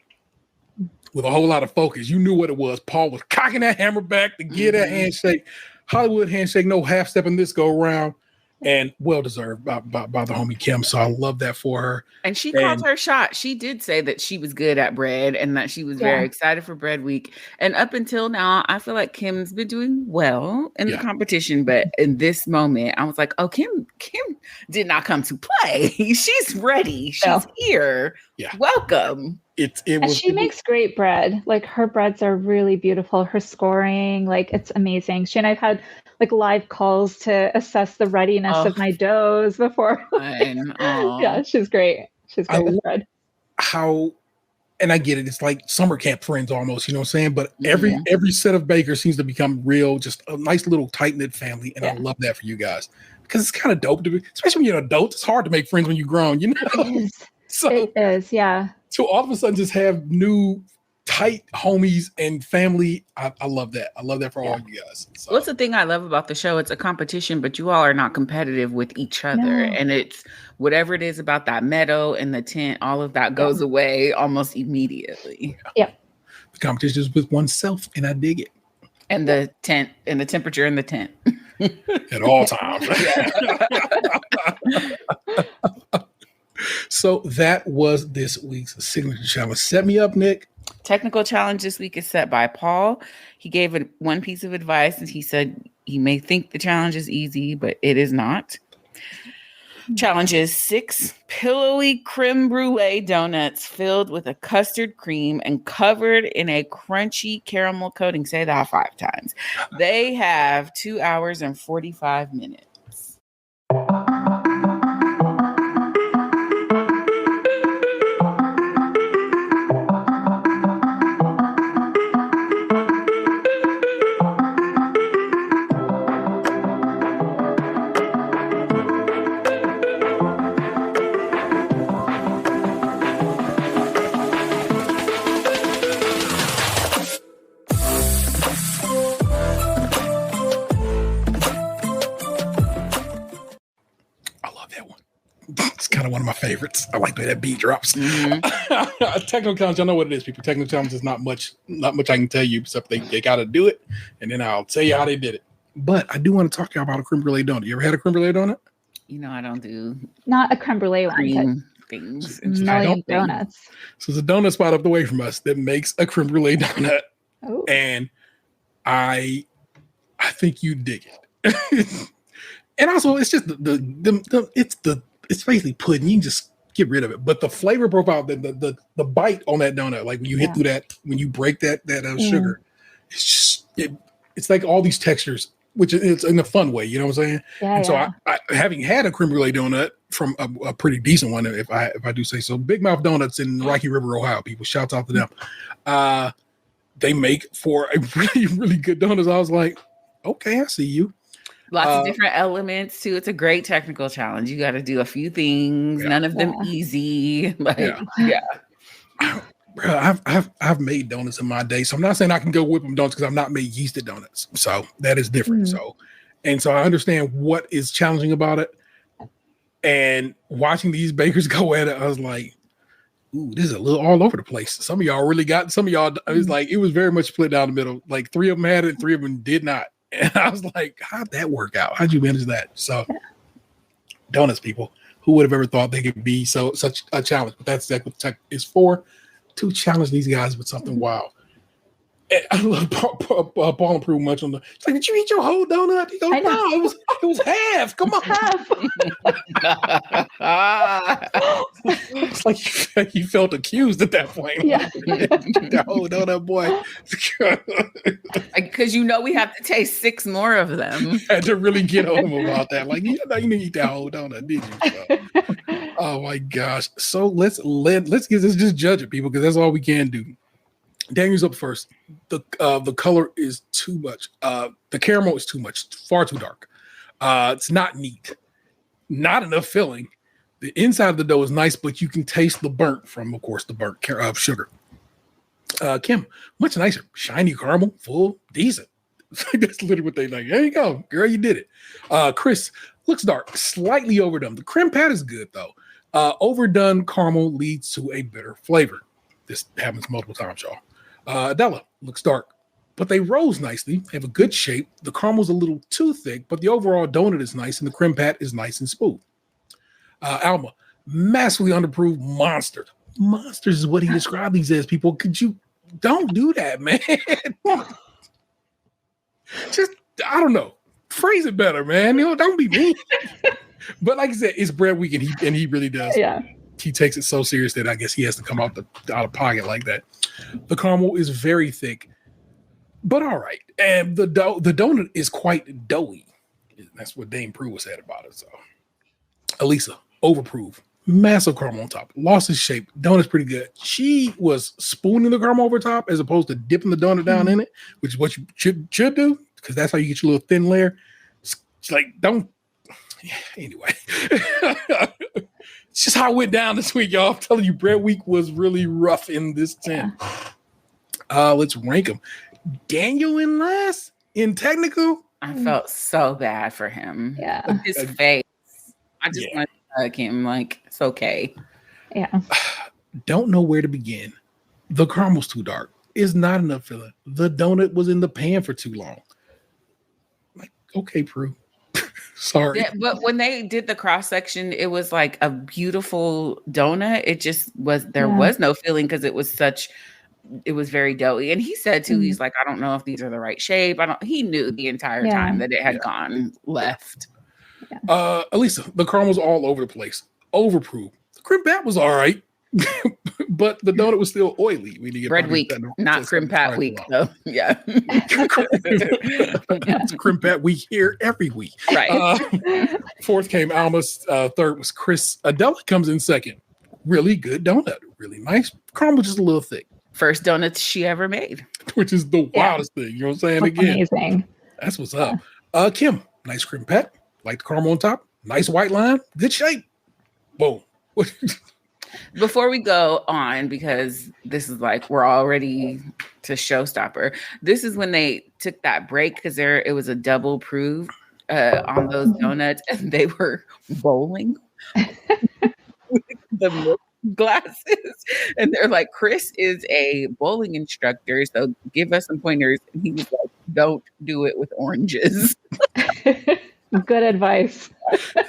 with a whole lot of focus. You knew what it was. Paul was cocking that hammer back to get that handshake. Hollywood handshake, no half stepping this go around. And well deserved by the homie Kim. So I love that for her. And she called her shot. She did say that she was good at bread and that she was very excited for bread week. And up until now, I feel like Kim's been doing well in the competition. But in this moment, I was like, oh, Kim did not come to play. She's ready. She's here. Yeah. Welcome. She makes great bread. Like her breads are really beautiful. Her scoring, like it's amazing. She and I've had like live calls to assess the readiness of my doughs before. Yeah, she's great. She's great with bread. And I get it. It's like summer camp friends almost, you know what I'm saying? But every set of bakers seems to become real, just a nice little tight-knit family. And I love that for you guys. Because it's kind of dope to be, especially when you're an adult. It's hard to make friends when you're grown, you know? It is, yeah. So all of a sudden just have new tight homies and family. I love that. I love that for all you guys. So. What's the thing I love about the show? It's a competition, but you all are not competitive with each other. No. And it's whatever it is about that meadow and the tent, all of that goes away almost immediately. Yeah. The competition is with oneself, and I dig it. And the tent and the temperature in the tent. At all times. So that was this week's signature challenge. Set me up, Nick. Technical challenge this week is set by Paul. He gave one piece of advice, and he said you may think the challenge is easy, but it is not. Challenge is 6 pillowy creme brulee donuts filled with a custard cream and covered in a crunchy caramel coating. Say that 5 times. They have 2 hours and 45 minutes. One of my favorites. I like the way that beat drops. Technical challenge, I know what it is, people. Technical challenge is not much I can tell you, except they got to do it, and then I'll tell you how they did it. But I do want to talk to you about a creme brulee donut. You ever had a creme brulee donut? You know, I don't do not a creme brulee one, things. Million donuts. So there's a donut spot up the way from us that makes a creme brulee donut, and I think you dig it. And also, it's just it's basically pudding. You can just get rid of it. But the flavor profile, the bite on that donut, like when you hit through that, when you break that sugar, it's just it's like all these textures, which it's in a fun way. You know what I'm saying? And so I having had a creme brulee donut from a pretty decent one, if I do say so, Big Mouth Donuts in Rocky River, Ohio. People, shouts out to them. They make for a really, really good donuts. I was like, okay, I see you. Lots of different elements too. It's a great technical challenge. You got to do a few things. None of them easy. Bro, I've made donuts in my day, so I'm not saying I can go whip them donuts because I've not made yeasted donuts. So that is different. So I understand what is challenging about it. And watching these bakers go at it, I was like, ooh, this is a little all over the place. Some of y'all really got. Some of y'all, it was like it was very much split down the middle. Like 3 of them had it, and 3 of them did not. And I was like, how'd that work out? How'd you manage that? So donuts, people, who would have ever thought they could be such a challenge? But that's exactly what tech is for, to challenge these guys with something wild. And I love Paul improved much on the. It's like, did you eat your whole donut? He goes, no, it was half. Come on, it's like you felt accused at that point. Yeah, that whole donut, boy. Because we have to taste 6 more of them. Had to really get on him about that. Like, you didn't eat that whole donut, did you? So, oh my gosh. So let's just judge it, people, because that's all we can do. Daniel's up first. The color is too much. The caramel is too much. Far too dark. It's not neat. Not enough filling. The inside of the dough is nice, but you can taste the burnt from, of course, the burnt sugar. Kim, much nicer. Shiny caramel, full, decent. That's literally what they like. There you go, girl. You did it. Chris, looks dark, slightly overdone. The creme pad is good though. Overdone caramel leads to a bitter flavor. This happens multiple times, y'all. Adela looks dark, but they rose nicely. They have a good shape. The caramel's a little too thick, but the overall donut is nice, and the creme pat is nice and smooth. Alma, massively underproved monster. Monsters is what he described these as, people. Don't do that, man. Just, I don't know. Phrase it better, man. Don't be mean. But like I said, it's bread week, and he really does. Yeah. He takes it so serious that I guess he has to come out of pocket like that. The caramel is very thick, but all right. And the donut is quite doughy. That's what Dame Prue said about it. So, Elisa, overproof, massive caramel on top, lost its shape. Donut's pretty good. She was spooning the caramel over top as opposed to dipping the donut down in it, which is what you should do, because that's how you get your little thin layer. It's like, don't. Yeah, anyway. It's just how it went down this week, y'all. I'm telling you, bread week was really rough in this tent. Let's rank them. Daniel in last in technical. I felt so bad for him. Yeah. With his face. I just want to hug him. Like, it's okay. Yeah. Don't know where to begin. The caramel's too dark. It's not enough filling. The donut was in the pan for too long. Like, okay, Prue. Sorry. Yeah, but when they did the cross section, it was like a beautiful donut. It just was, there was no filling because it was very doughy. And he said too, he's like, I don't know if these are the right shape. He knew the entire time that it had gone left. Yeah. Elisa, the caramel's all over the place. Overproof. The creme pat was all right. But the donut was still oily. We need to get bread week, not creme pat week, though. Yeah. It's creme pat week here every week. Right. Fourth came Alma's. Third was Chris. Adela comes in second. Really good donut. Really nice. Caramel just a little thick. First donuts she ever made. Which is the wildest thing. You know what I'm saying? Again. Amazing. That's what's up. Kim, nice creme pat. Like the caramel on top. Nice white line. Good shape. Boom. Before we go on, because this is like we're already to Showstopper. This is when they took that break because it was a double proof on those donuts, and they were bowling with the milk glasses, and they're like, Chris is a bowling instructor, so give us some pointers. And he was like, don't do it with oranges. Good advice.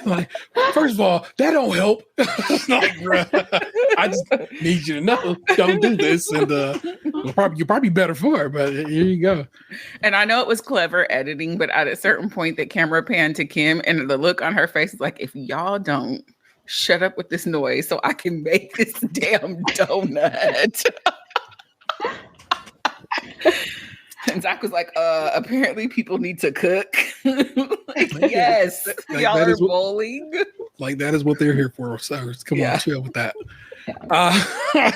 Like, first of all, that don't help. Like, I just need you to know, don't do this, and you're probably better for it. But here you go. And I know it was clever editing, but at a certain point, the camera panned to Kim, and the look on her face is like, if y'all don't shut up with this noise, so I can make this damn donut. And Zach was like, apparently people need to cook. Like, yes, like y'all are bowling. Like, that is what they're here for. So come on, chill with that. Oh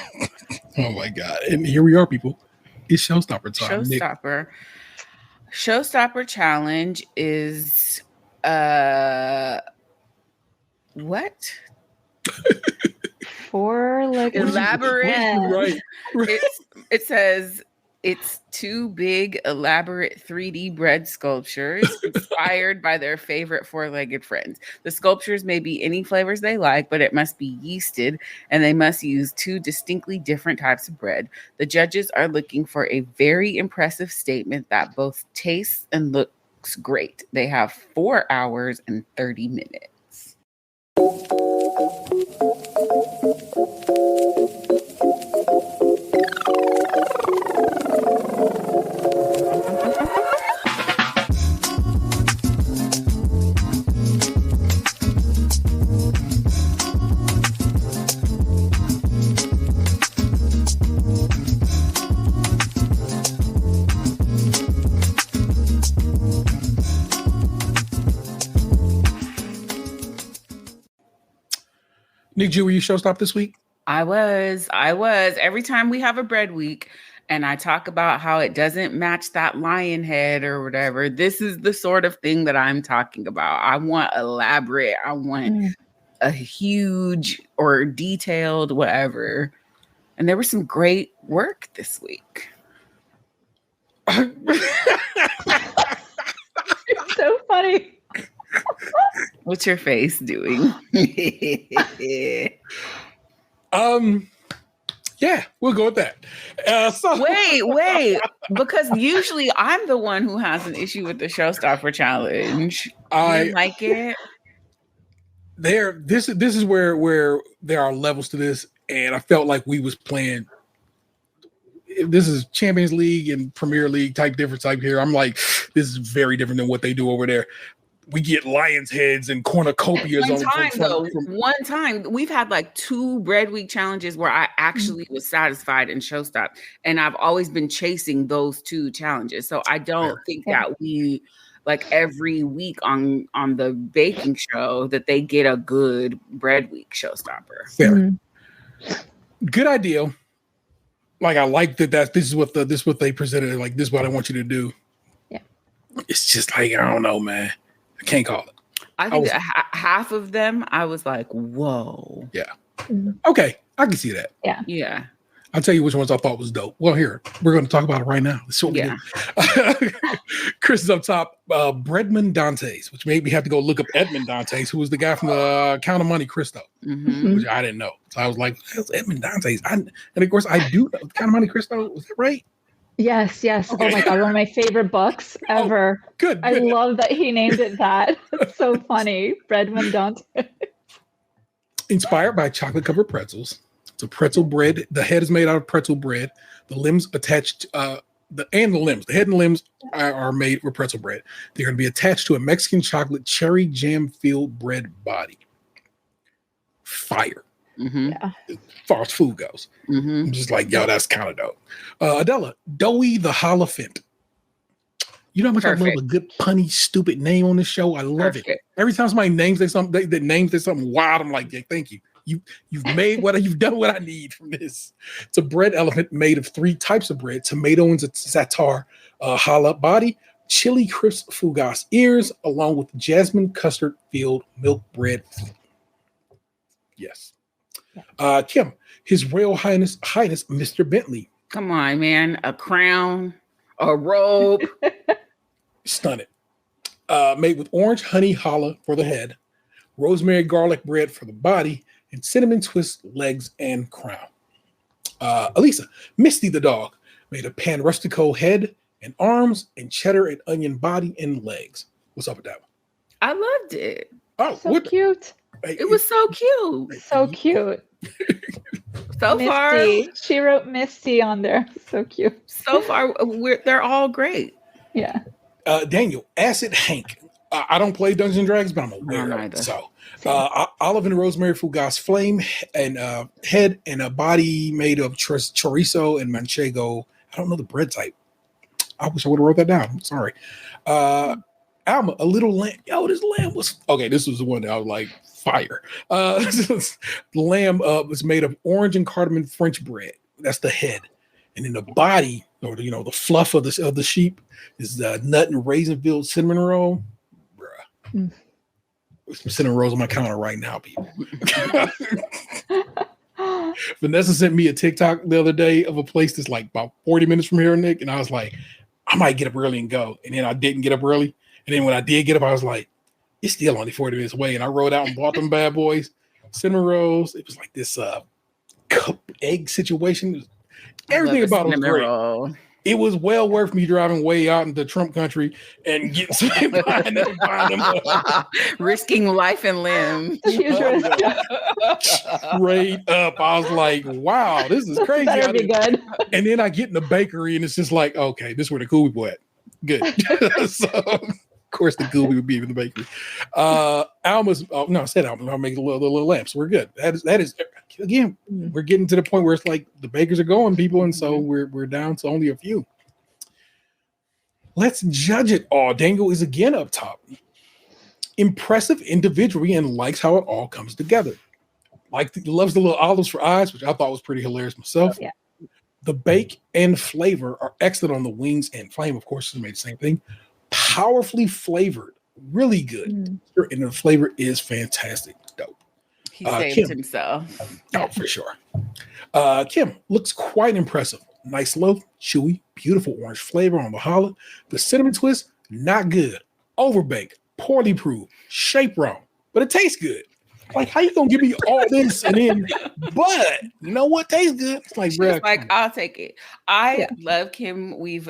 my God. And here we are, people. It's Showstopper time. Showstopper. Showstopper challenge is what? Four-legged. Elaborate. Right. It says it's two big, elaborate 3D bread sculptures inspired by their favorite four-legged friends. The sculptures may be any flavors they like, but it must be yeasted, and they must use two distinctly different types of bread. The judges are looking for a very impressive statement that both tastes and looks great. They have 4 hours and 30 minutes. Nick G, were you Showstop this week? I was. Every time we have a bread week and I talk about how it doesn't match that lion head or whatever, this is the sort of thing that I'm talking about. I want elaborate. I want a huge or detailed whatever. And there was some great work this week. It's so funny. What's your face doing? Yeah, we'll go with that. Wait, because usually I'm the one who has an issue with the Showstopper challenge. I like it. This is where there are levels to this, and I felt like we was playing. This is Champions League and Premier League type difference type here. I'm like, this is very different than what they do over there. We get lions heads and cornucopias. One time we've had like 2 bread week challenges where I actually was satisfied in Showstop, and I've always been chasing those 2 challenges. So I don't think that we like every week on the baking show that they get a good bread week Showstopper. Fair. Good idea. Like I like that. This is what they presented. Like this is what I want you to do. Yeah. It's just like I don't know, man. I can't call it. I think half of them I was like, whoa. Yeah. Okay, I can see that. Yeah. Yeah. I'll tell you which ones I thought was dope. Well, here we're going to talk about it right now. Let's see what we do. Chris is up top. Breadman Dantes, which made me have to go look up Edmond Dantes, who was the guy from the Count of Monte Cristo, which I didn't know. So I was like, "Who's Edmond Dantes?" And of course, I do know Count of Monte Cristo. Was that right? Yes. Okay. Oh my God, one of my favorite books ever. Good. I love that he named it that. It's so funny. Breadman Dantes. Inspired by chocolate-covered pretzels. It's a pretzel bread. The head is made out of pretzel bread. The limbs attached, the head and limbs are made with pretzel bread. They're going to be attached to a Mexican chocolate cherry jam-filled bread body. Fire. Yeah. As far as food goes. I'm just like, yo, that's kind of dope. Adela, Doughy the Holophant. You know how much I love a good punny, stupid name on this show? I love it. Every time somebody names something, that names it something wild, I'm like, yeah, thank you. You've done what I need from this. It's a bread elephant made of 3 types of bread: tomato and za'atar challah body, chili crisp fougasse ears, along with jasmine custard filled milk bread. Yes. Kim, His Royal Highness Mr. Bentley. Come on, man. A crown, a robe. Stunning. Made with orange honey challah for the head, rosemary garlic bread for the body, and cinnamon twist legs and crown. Elisa, Misty the dog, made of pan rustico head and arms and cheddar and onion body and legs. What's up with that one? I loved it. Oh, so cute. It was so cute. So cute. So Misty. far, she wrote Misty on there. So cute. So far, they're all great. Yeah. Daniel, Acid Hank. I don't play Dungeons and Dragons, but I'm aware of it. So, olive and rosemary fougasse flame and head and a body made of chorizo and manchego. I don't know the bread type. I wish I would have wrote that down. I'm sorry. Alma, a little lamb. Yo, this lamb was okay. This was the one that I was like fire. The lamb was made of orange and cardamom French bread. That's the head, and then the body, or the fluff of the sheep, is the nut and raisin filled cinnamon roll. Bruh, there's some cinnamon rolls on my counter right now, people. Vanessa sent me a TikTok the other day of a place that's like about 40 minutes from here, Nick, and I was like, I might get up early and go, and then I didn't get up early. And then when I did get up, I was like, it's still only 40 minutes away. And I rode out and bought them bad boys, cinnamon rolls. It was like this cup egg situation. Everything about it was great. Roll. It was well worth me driving way out into Trump country and getting some buying them. Risking life and limb. Straight up. I was like, wow, this is crazy. Better be good. And then I get in the bakery and it's just like, okay, this is where the cool people at. Good. So of course the Gooby would be in the bakery. Alma's I said Alma. I'll make a little lamps. We're good. That is again, we're getting to the point where it's like the bakers are going, people, and so we're down to only a few. Let's judge it all. Dangle is again up top. Impressive individually and likes how it all comes together. Loves the little olives for eyes, which I thought was pretty hilarious myself. Yeah. The bake and flavor are excellent on the wings and flame. Of course, it's made the same thing. Powerfully flavored, really good. And the flavor is fantastic. Dope. He saved himself. Oh, for sure. Kim looks quite impressive. Nice loaf, chewy, beautiful orange flavor on the challah. The cinnamon twist, not good. Overbaked, poorly proved, shape wrong, but it tastes good. Like, how you gonna give me all this and then, but you know what tastes good? It's like, She bro, was like, I'll take it. I love Kim. We've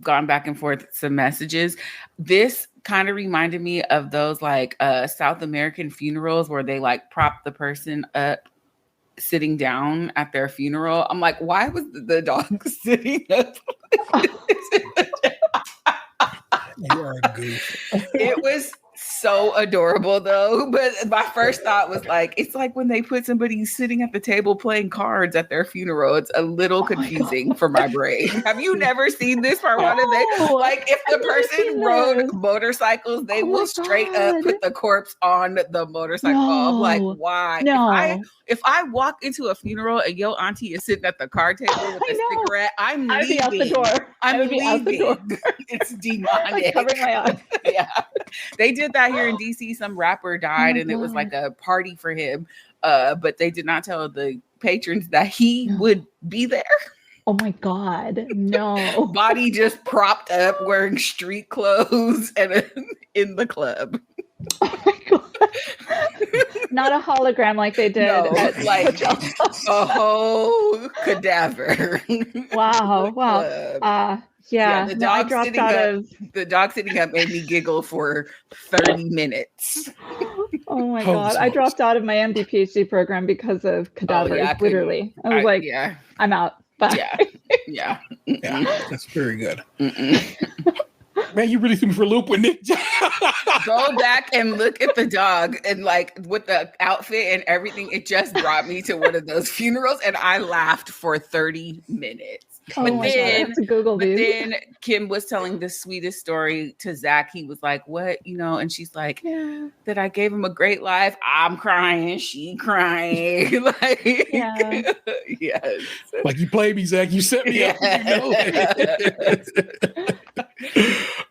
gone back and forth some messages. This kind of reminded me of those like South American funerals where they like prop the person up sitting down at their funeral. I'm like, why was the dog sitting up? you are a goof. It was so adorable though, but my first thought was like, it's like when they put somebody sitting at the table playing cards at their funeral. It's a little confusing for my brain. Have you never seen this part? One of they like if the person rode motorcycles, they will straight up put the corpse on the motorcycle. I'm like, why? No. If I walk into a funeral and your auntie is sitting at the card table with a cigarette, I'm I would leaving. be out the door. I'm I would be out the door. leaving. It's demonic. Covering my eyes. Yeah. They did that here in DC. Some rapper died and it was like a party for him. But they did not tell the patrons that he would be there. Oh my God. No. Body just propped up wearing street clothes and in the club. Oh my God. Not a hologram like they did. No, at like a whole cadaver. Wow. Club. Yeah, the no, I dog dropped sitting out up. of. The dog sitting up made me giggle for 30 minutes. Oh my Holy God! I smokes. dropped out of my MD PhD program because of cadavers. I couldn't- literally, I was like, yeah, I'm out. Bye. yeah. Yeah, that's very good. Mm-mm. Man, you really threw me for a loop with Nick. Go back and look at the dog and like with the outfit and everything. It just brought me to one of those funerals, and I laughed for 30 minutes. Oh But my God, I have to Google But these. then Kim was telling the sweetest story to Zach. He was like, what, and she's like, that I gave him a great life. I'm crying. She crying. Like, Yeah. yes. Like, you played me, Zach. You set me up.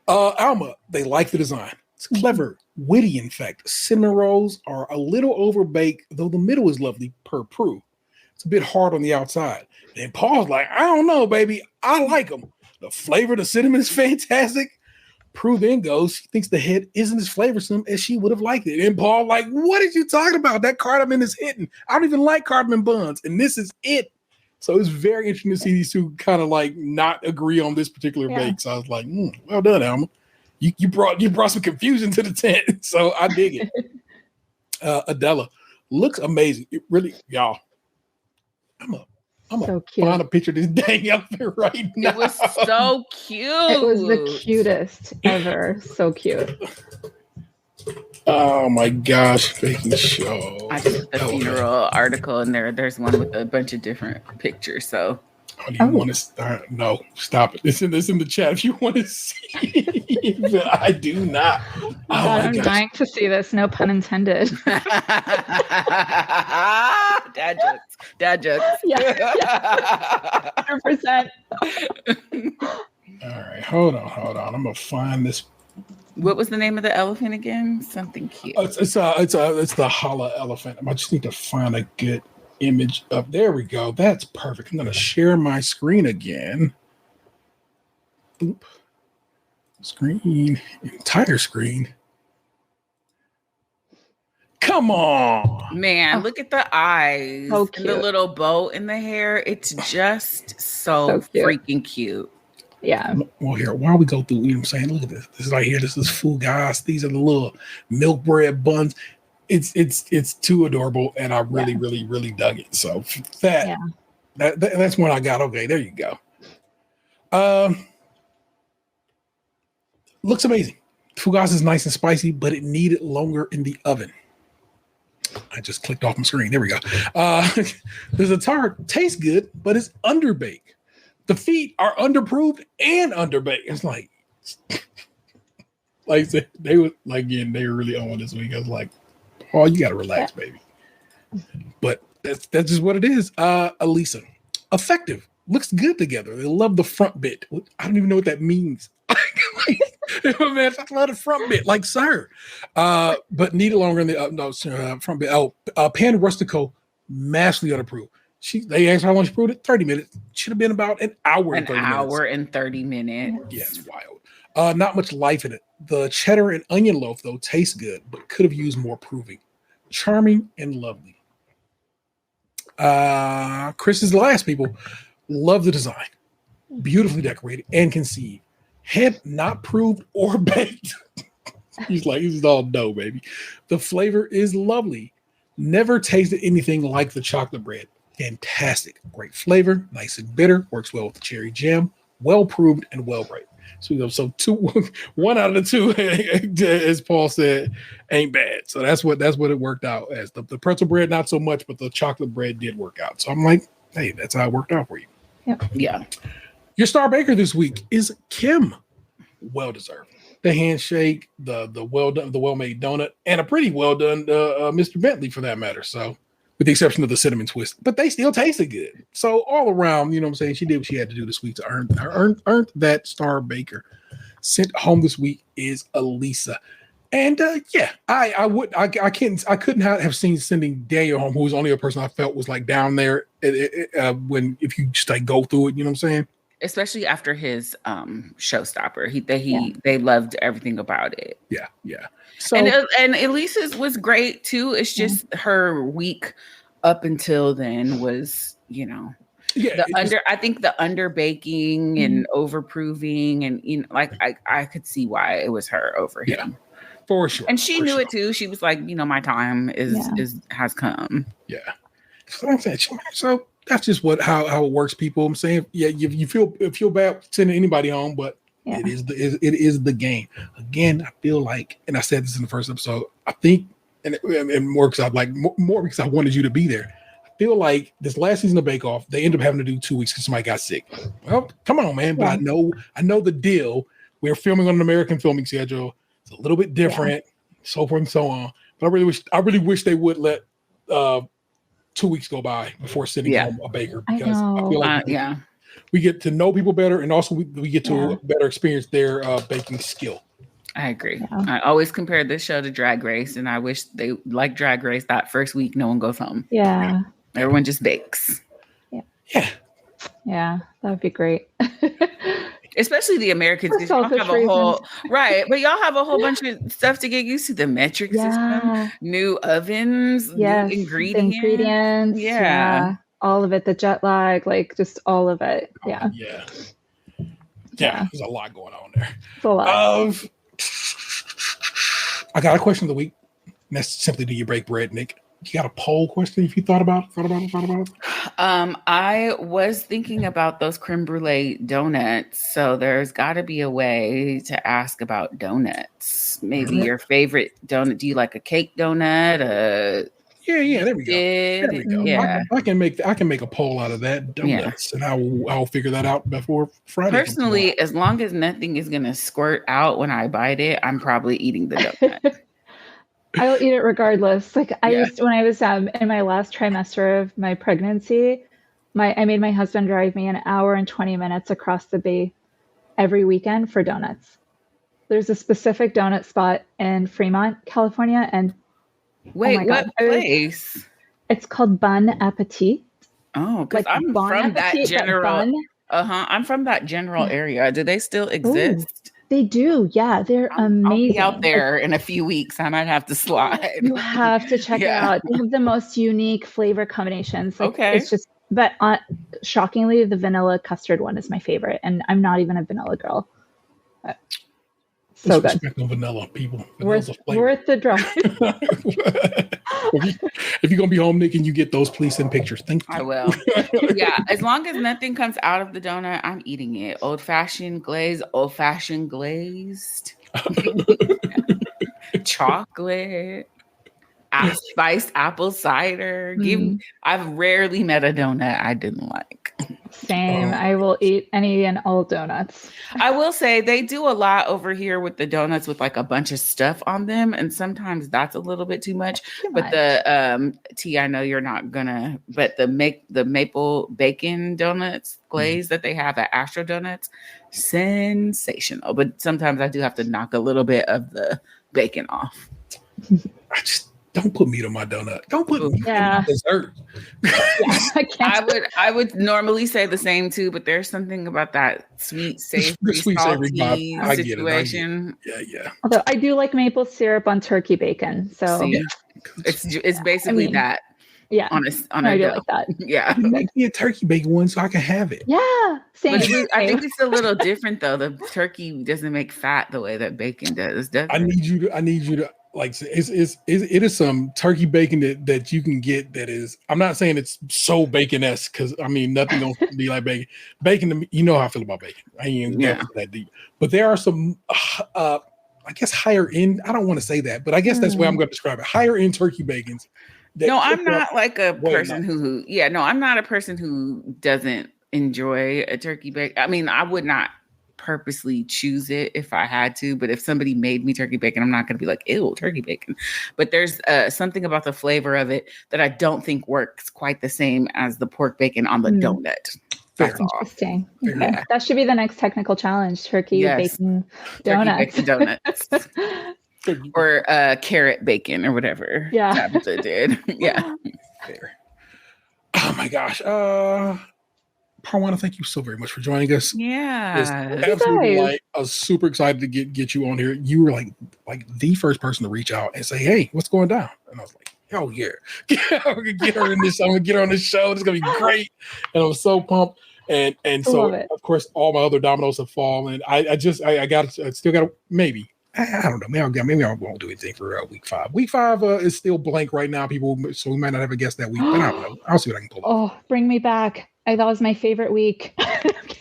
Alma, they like the design. It's clever, witty, in fact. Cinnamon rolls are a little overbaked, though the middle is lovely per Prue. It's a bit hard on the outside. And Paul's like, I don't know, baby. I like them. The flavor of the cinnamon is fantastic. Prue then goes, she thinks the head isn't as flavorsome as she would have liked it. And Paul like, what are you talking about? That cardamom is hitting. I don't even like cardamom buns. And this is it. So it's very interesting to see these two kind of like not agree on this particular bake. So I was like, well done, Alma. You brought some confusion to the tent. So I dig it. Adela looks amazing. It really, y'all. I'm So gonna cute. find a picture of this dang outfit right now. It was so cute. It was the cutest ever. So cute. Oh my gosh, baking show. I just put the funeral article in there. There's one with a bunch of different pictures. So How do you want to start? No, stop it. It's in the chat if you want to see. I do not. Oh God, my I'm gosh. dying to see this. No pun intended. Dad jokes. Yeah. 100%. All right, hold on. I'm gonna find this. What was the name of the elephant again? Something cute. It's the holla elephant. I just need to find a good image of. There we go. That's perfect. I'm gonna share my screen again. Oop. Screen, entire screen. Come on. Man, look at the eyes So and the cute. little bow in the hair. It's just so So cute. freaking cute. Yeah. Well, here, while we go through, you know what I'm saying? Look at this. This is right here. This is Fugas. These are the little milk bread buns. It's too adorable, and I really, really, really dug it. So that's one I got. Okay, there you go. Looks amazing. Fugas is nice and spicy, but it needed longer in the oven. I just clicked off my screen. There we go. The tart tastes good, but it's underbaked. The feet are underproved and underbaked. It's like I said, they were really on this week. I was like, oh, you gotta relax, baby. But that's just what it is. Elisa, effective, looks good together. They love the front bit. I don't even know what that means. Man, I love the front bit, like sir. But needed longer in the front bit. Pan Rustico, massively unapproved. They asked how long she proved it. 30 minutes. Should have been about an hour. An hour and 30 minutes. Yeah, it's wild. Not much life in it. The cheddar and onion loaf though tastes good, but could have used more proving. charming and lovely. Chris is the last people. Love the design. Beautifully decorated and conceived. Had not proved or baked. He's like, this is all dough, baby. The flavor is lovely. Never tasted anything like the chocolate bread. Fantastic. Great flavor. Nice and bitter. Works well with the cherry jam. Well proved and well baked. So one out of the two, as Paul said, ain't bad. So that's what it worked out as. The pretzel bread, not so much, but the chocolate bread did work out. So I'm like, hey, that's how it worked out for you. Yeah. Your star baker this week is Kim. Well deserved. The handshake, the well-made donut, and a pretty well done Mr. Bentley for that matter. So, with the exception of the cinnamon twist, but they still tasted good. So all around, you know what I'm saying? She did what she had to do this week to earn that star baker. Sent home this week is Elisa. And I couldn't have seen sending Daniel home, who was only a person I felt was like down there if you just like go through it, you know what I'm saying? Especially after his Showstopper. They loved everything about it. Yeah. So and Elisa's was great too. It's just her week up until then was, I think the under baking and over proving, and like I could see why it was her over him. For sure. And she knew it too. She was like, my time has come. Yeah. So I'm saying, so that's just how it works, people. I'm saying, you feel bad sending anybody home, but it is the game. Again, I feel like, and I said this in the first episode, I think, and more because more because I wanted you to be there. I feel like this last season of Bake Off, they ended up having to do 2 weeks because somebody got sick. Well, come on, man. But I know the deal. We're filming on an American filming schedule. It's a little bit different, so forth and so on. But I really wish they would let 2 weeks go by before sending home a baker, because I feel like we get to know people better, and also we get to better experience their baking skill. I agree. I always compare this show to Drag Race, and I wish they, like Drag Race, that first week no one goes home. Yeah. Everyone just bakes. Yeah, that would be great. Especially the Americans, because y'all have a whole but y'all have a whole bunch of stuff to get used to. The metric system, new ovens, new ingredients. All of it, the jet lag, like just all of it. Yeah. There's a lot going on there. It's a lot. I got a question of the week. And that's simply, do you break bread, Nick? You got a poll question if you thought about it? I was thinking about those creme brulee donuts. So there's got to be a way to ask about donuts. Maybe your favorite donut. Do you like a cake donut? Yeah, there we go. There we go. Yeah. I can make a poll out of that, donuts, and I'll figure that out before Friday. Personally, as long as nothing is gonna squirt out when I bite it, I'm probably eating the donut. I'll eat it regardless. Like I used to, when I was in my last trimester of my pregnancy, I made my husband drive me an hour and 20 minutes across the bay every weekend for donuts. There's a specific donut spot in Fremont, California, and wait, what place? It's called Bon Appetit. Oh, because I'm from that general. I'm from that general area. Do they still exist? They do. Yeah, they're amazing. I'll be out there in a few weeks. I might have to slide. You have to check it out. They have the most unique flavor combinations. It's just, but shockingly, the vanilla custard one is my favorite, and I'm not even a vanilla girl. So good. Vanilla, people. Worth the drive. If you're gonna be home, Nick, and you get those, please send pictures. Thank you. I will. Yeah, as long as nothing comes out of the donut, I'm eating it. Old fashioned glazed. Chocolate. Spiced apple cider. I've rarely met a donut I didn't like. Same. I will eat any and all donuts. I will say they do a lot over here with the donuts with like a bunch of stuff on them, and sometimes that's a little bit too much. But the I know you're not gonna, but the maple bacon donuts glaze that they have at Astro Donuts, sensational. But sometimes I do have to knock a little bit of the bacon off. Don't put meat on my donut. Don't put meat on my dessert. I would normally say the same too, but there's something about that sweet savory situation. Yeah. Although I do like maple syrup on turkey bacon. So It's basically that. Yeah. On I a do dough. like that. Yeah. Make me a turkey bacon one so I can have it. Yeah. Same. I think it's a little different though. The turkey doesn't make fat the way that bacon does. I need you to like it is some turkey bacon that you can get that is, I'm not saying it's so bacon-esque because I mean nothing gonna be like bacon. Bacon to me, you know how I feel about bacon. I ain't that deep. But there are some I guess higher end. I don't want to say that, but I guess that's the way I'm gonna describe it. Higher end turkey bacons. No, I'm not like a person I'm not a person who doesn't enjoy a turkey bacon. I mean, I would not purposely choose it if I had to, but if somebody made me turkey bacon, I'm not going to be like, ew, turkey bacon. But there's something about the flavor of it that I don't think works quite the same as the pork bacon on the donut. That's interesting. Okay. That should be the next technical challenge: turkey bacon donuts. Turkey bacon donuts. Or carrot bacon or whatever. Yeah. Tabitha did. Yeah. Fair. Oh my gosh. Parwana, thank you so very much for joining us. Yeah. It's absolutely like I was super excited to get you on here. You were like the first person to reach out and say, hey, what's going down? And I was like, hell yeah. I'm gonna get her in this. I'm gonna get her on this show. It's gonna be great. And I was so pumped. And so of course all my other dominoes have fallen. I still got maybe. I don't know. Maybe I won't do anything for week 5. Week 5 is still blank right now. So we might not have a guest that week. But I don't know. I'll see what I can pull off. Oh, bring me back. That was my favorite week.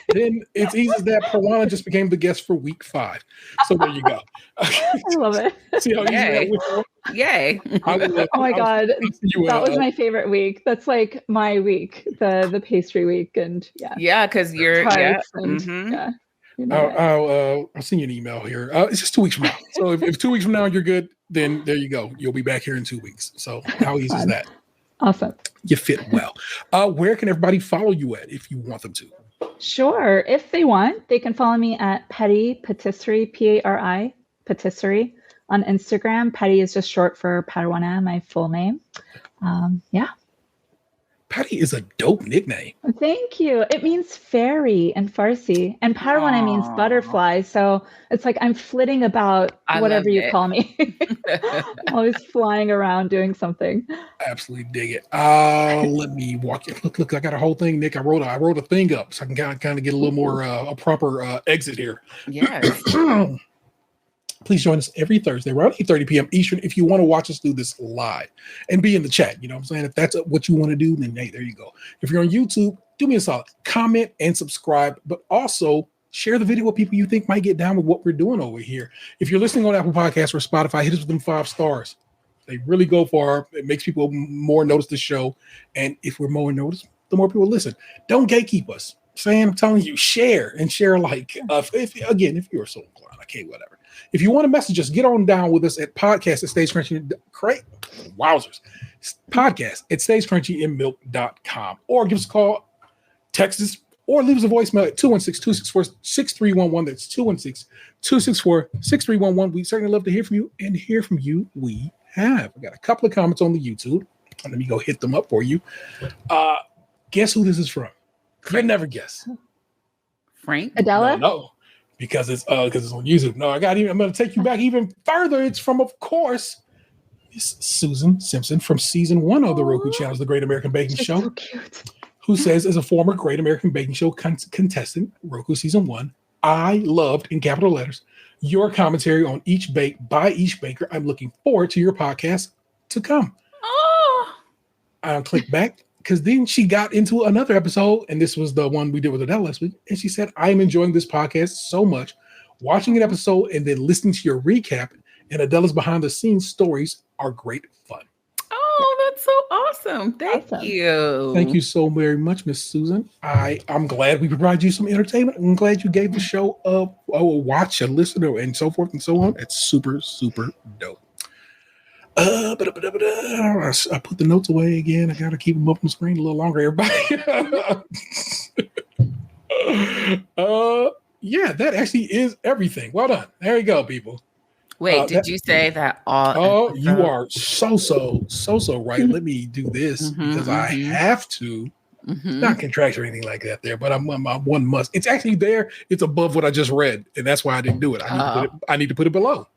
Then it's easy as that. Parwana just became the guest for week 5. So there you go. I love it. See how easy that was? Yay. Oh my God. That was my favorite week. That's like my week, the pastry week. And yeah, because you're I'll send you an email here. It's just 2 weeks from now. So if 2 weeks from now you're good, then there you go. You'll be back here in 2 weeks. So how easy is that? Awesome. You fit well. Where can everybody follow you at if you want them to? Sure. If they want, they can follow me at Petty Patisserie, Pari Patisserie on Instagram. Petty is just short for Parwana, my full name. Patty is a dope nickname. Thank you. It means fairy in Farsi, and Parwana means butterfly. So it's like I'm flitting about whatever you call me. I'm always flying around doing something. Absolutely dig it. Let me walk you. Look! I got a whole thing, Nick. I wrote a thing up so I can kind of get a little more a proper exit here. Yes. Please join us every Thursday around 8:30 p.m. Eastern if you want to watch us do this live and be in the chat. You know what I'm saying? If that's what you want to do, then hey, there you go. If you're on YouTube, do me a solid. Comment and subscribe, but also share the video with people you think might get down with what we're doing over here. If you're listening on Apple Podcasts or Spotify, hit us with them 5 stars. They really go far. It makes people more notice the show. And if we're more noticed, the more people listen. Don't gatekeep us. I'm telling you, share and share like. If you're so inclined, okay, whatever. If you want to message us, get on down with us at podcast at Wowzers. Podcast at stagecrunchyandmilk.com or give us a call, text us, or leave us a voicemail at 216-264-6311. That's 216-264-6311. We certainly love to hear from you, and hear from you we have. We got a couple of comments on the YouTube. Let me go hit them up for you. Guess who this is from? You'd never guess. Frank? Adela? No. Because it's on YouTube. No, I'm going to take you back even further. It's from, of course, Miss Susan Simpson from season 1 of the Roku channel, The Great American Baking Show. So cute. Who says, as a former Great American Baking Show contestant, Roku season 1, I loved, in capital letters, your commentary on each bake by each baker. I'm looking forward to your podcast to come. Oh. I'll click back. Because then she got into another episode, and this was the one we did with Adele last week. And she said, I am enjoying this podcast so much. Watching an episode and then listening to your recap and Adela's behind the scenes stories are great fun. Oh, that's so awesome. Thank you. Thank you so very much, Miss Susan. I'm glad we provided you some entertainment. I'm glad you gave the show a watch, a listener, and so forth and so on. It's super, super dope. I put the notes away again. I gotta keep them up on the screen a little longer, everybody. Yeah, that actually is everything. Well done. There you go, people. Wait, did you say that all? Oh, you are so right. Let me do this because I have to. Not contract or anything like that there, but I'm one must. It's actually there. It's above what I just read, and that's why I didn't do it. I need to put it below.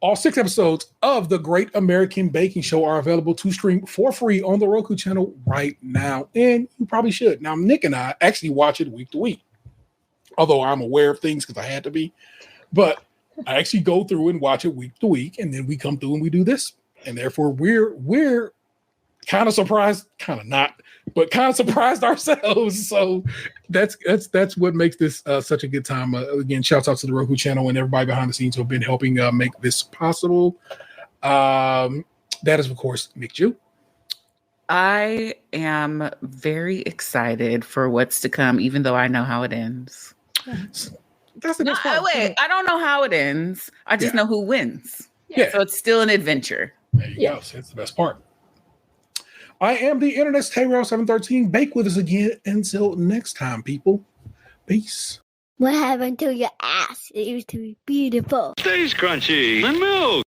All 6 episodes of The Great American Baking Show are available to stream for free on the Roku channel right now. And you probably should. Now, Nick and I actually watch it week to week, although I'm aware of things because I had to be. But I actually go through and watch it week to week, and then we come through and we do this. And therefore, we're kind of surprised, kind of not, but kind of surprised ourselves. So that's what makes this such a good time. Again, shouts out to the Roku channel and everybody behind the scenes who have been helping make this possible. That is, of course, Nick Jew. I am very excited for what's to come, even though I know how it ends. That's the best part. Wait, I don't know how it ends. I just know who wins. Yeah. So it's still an adventure. There you go. So that's the best part. I am the Internet's Taylor 713. Bake with us again. Until next time, people. Peace. What happened to your ass? It used to be beautiful. Stays crunchy and milk.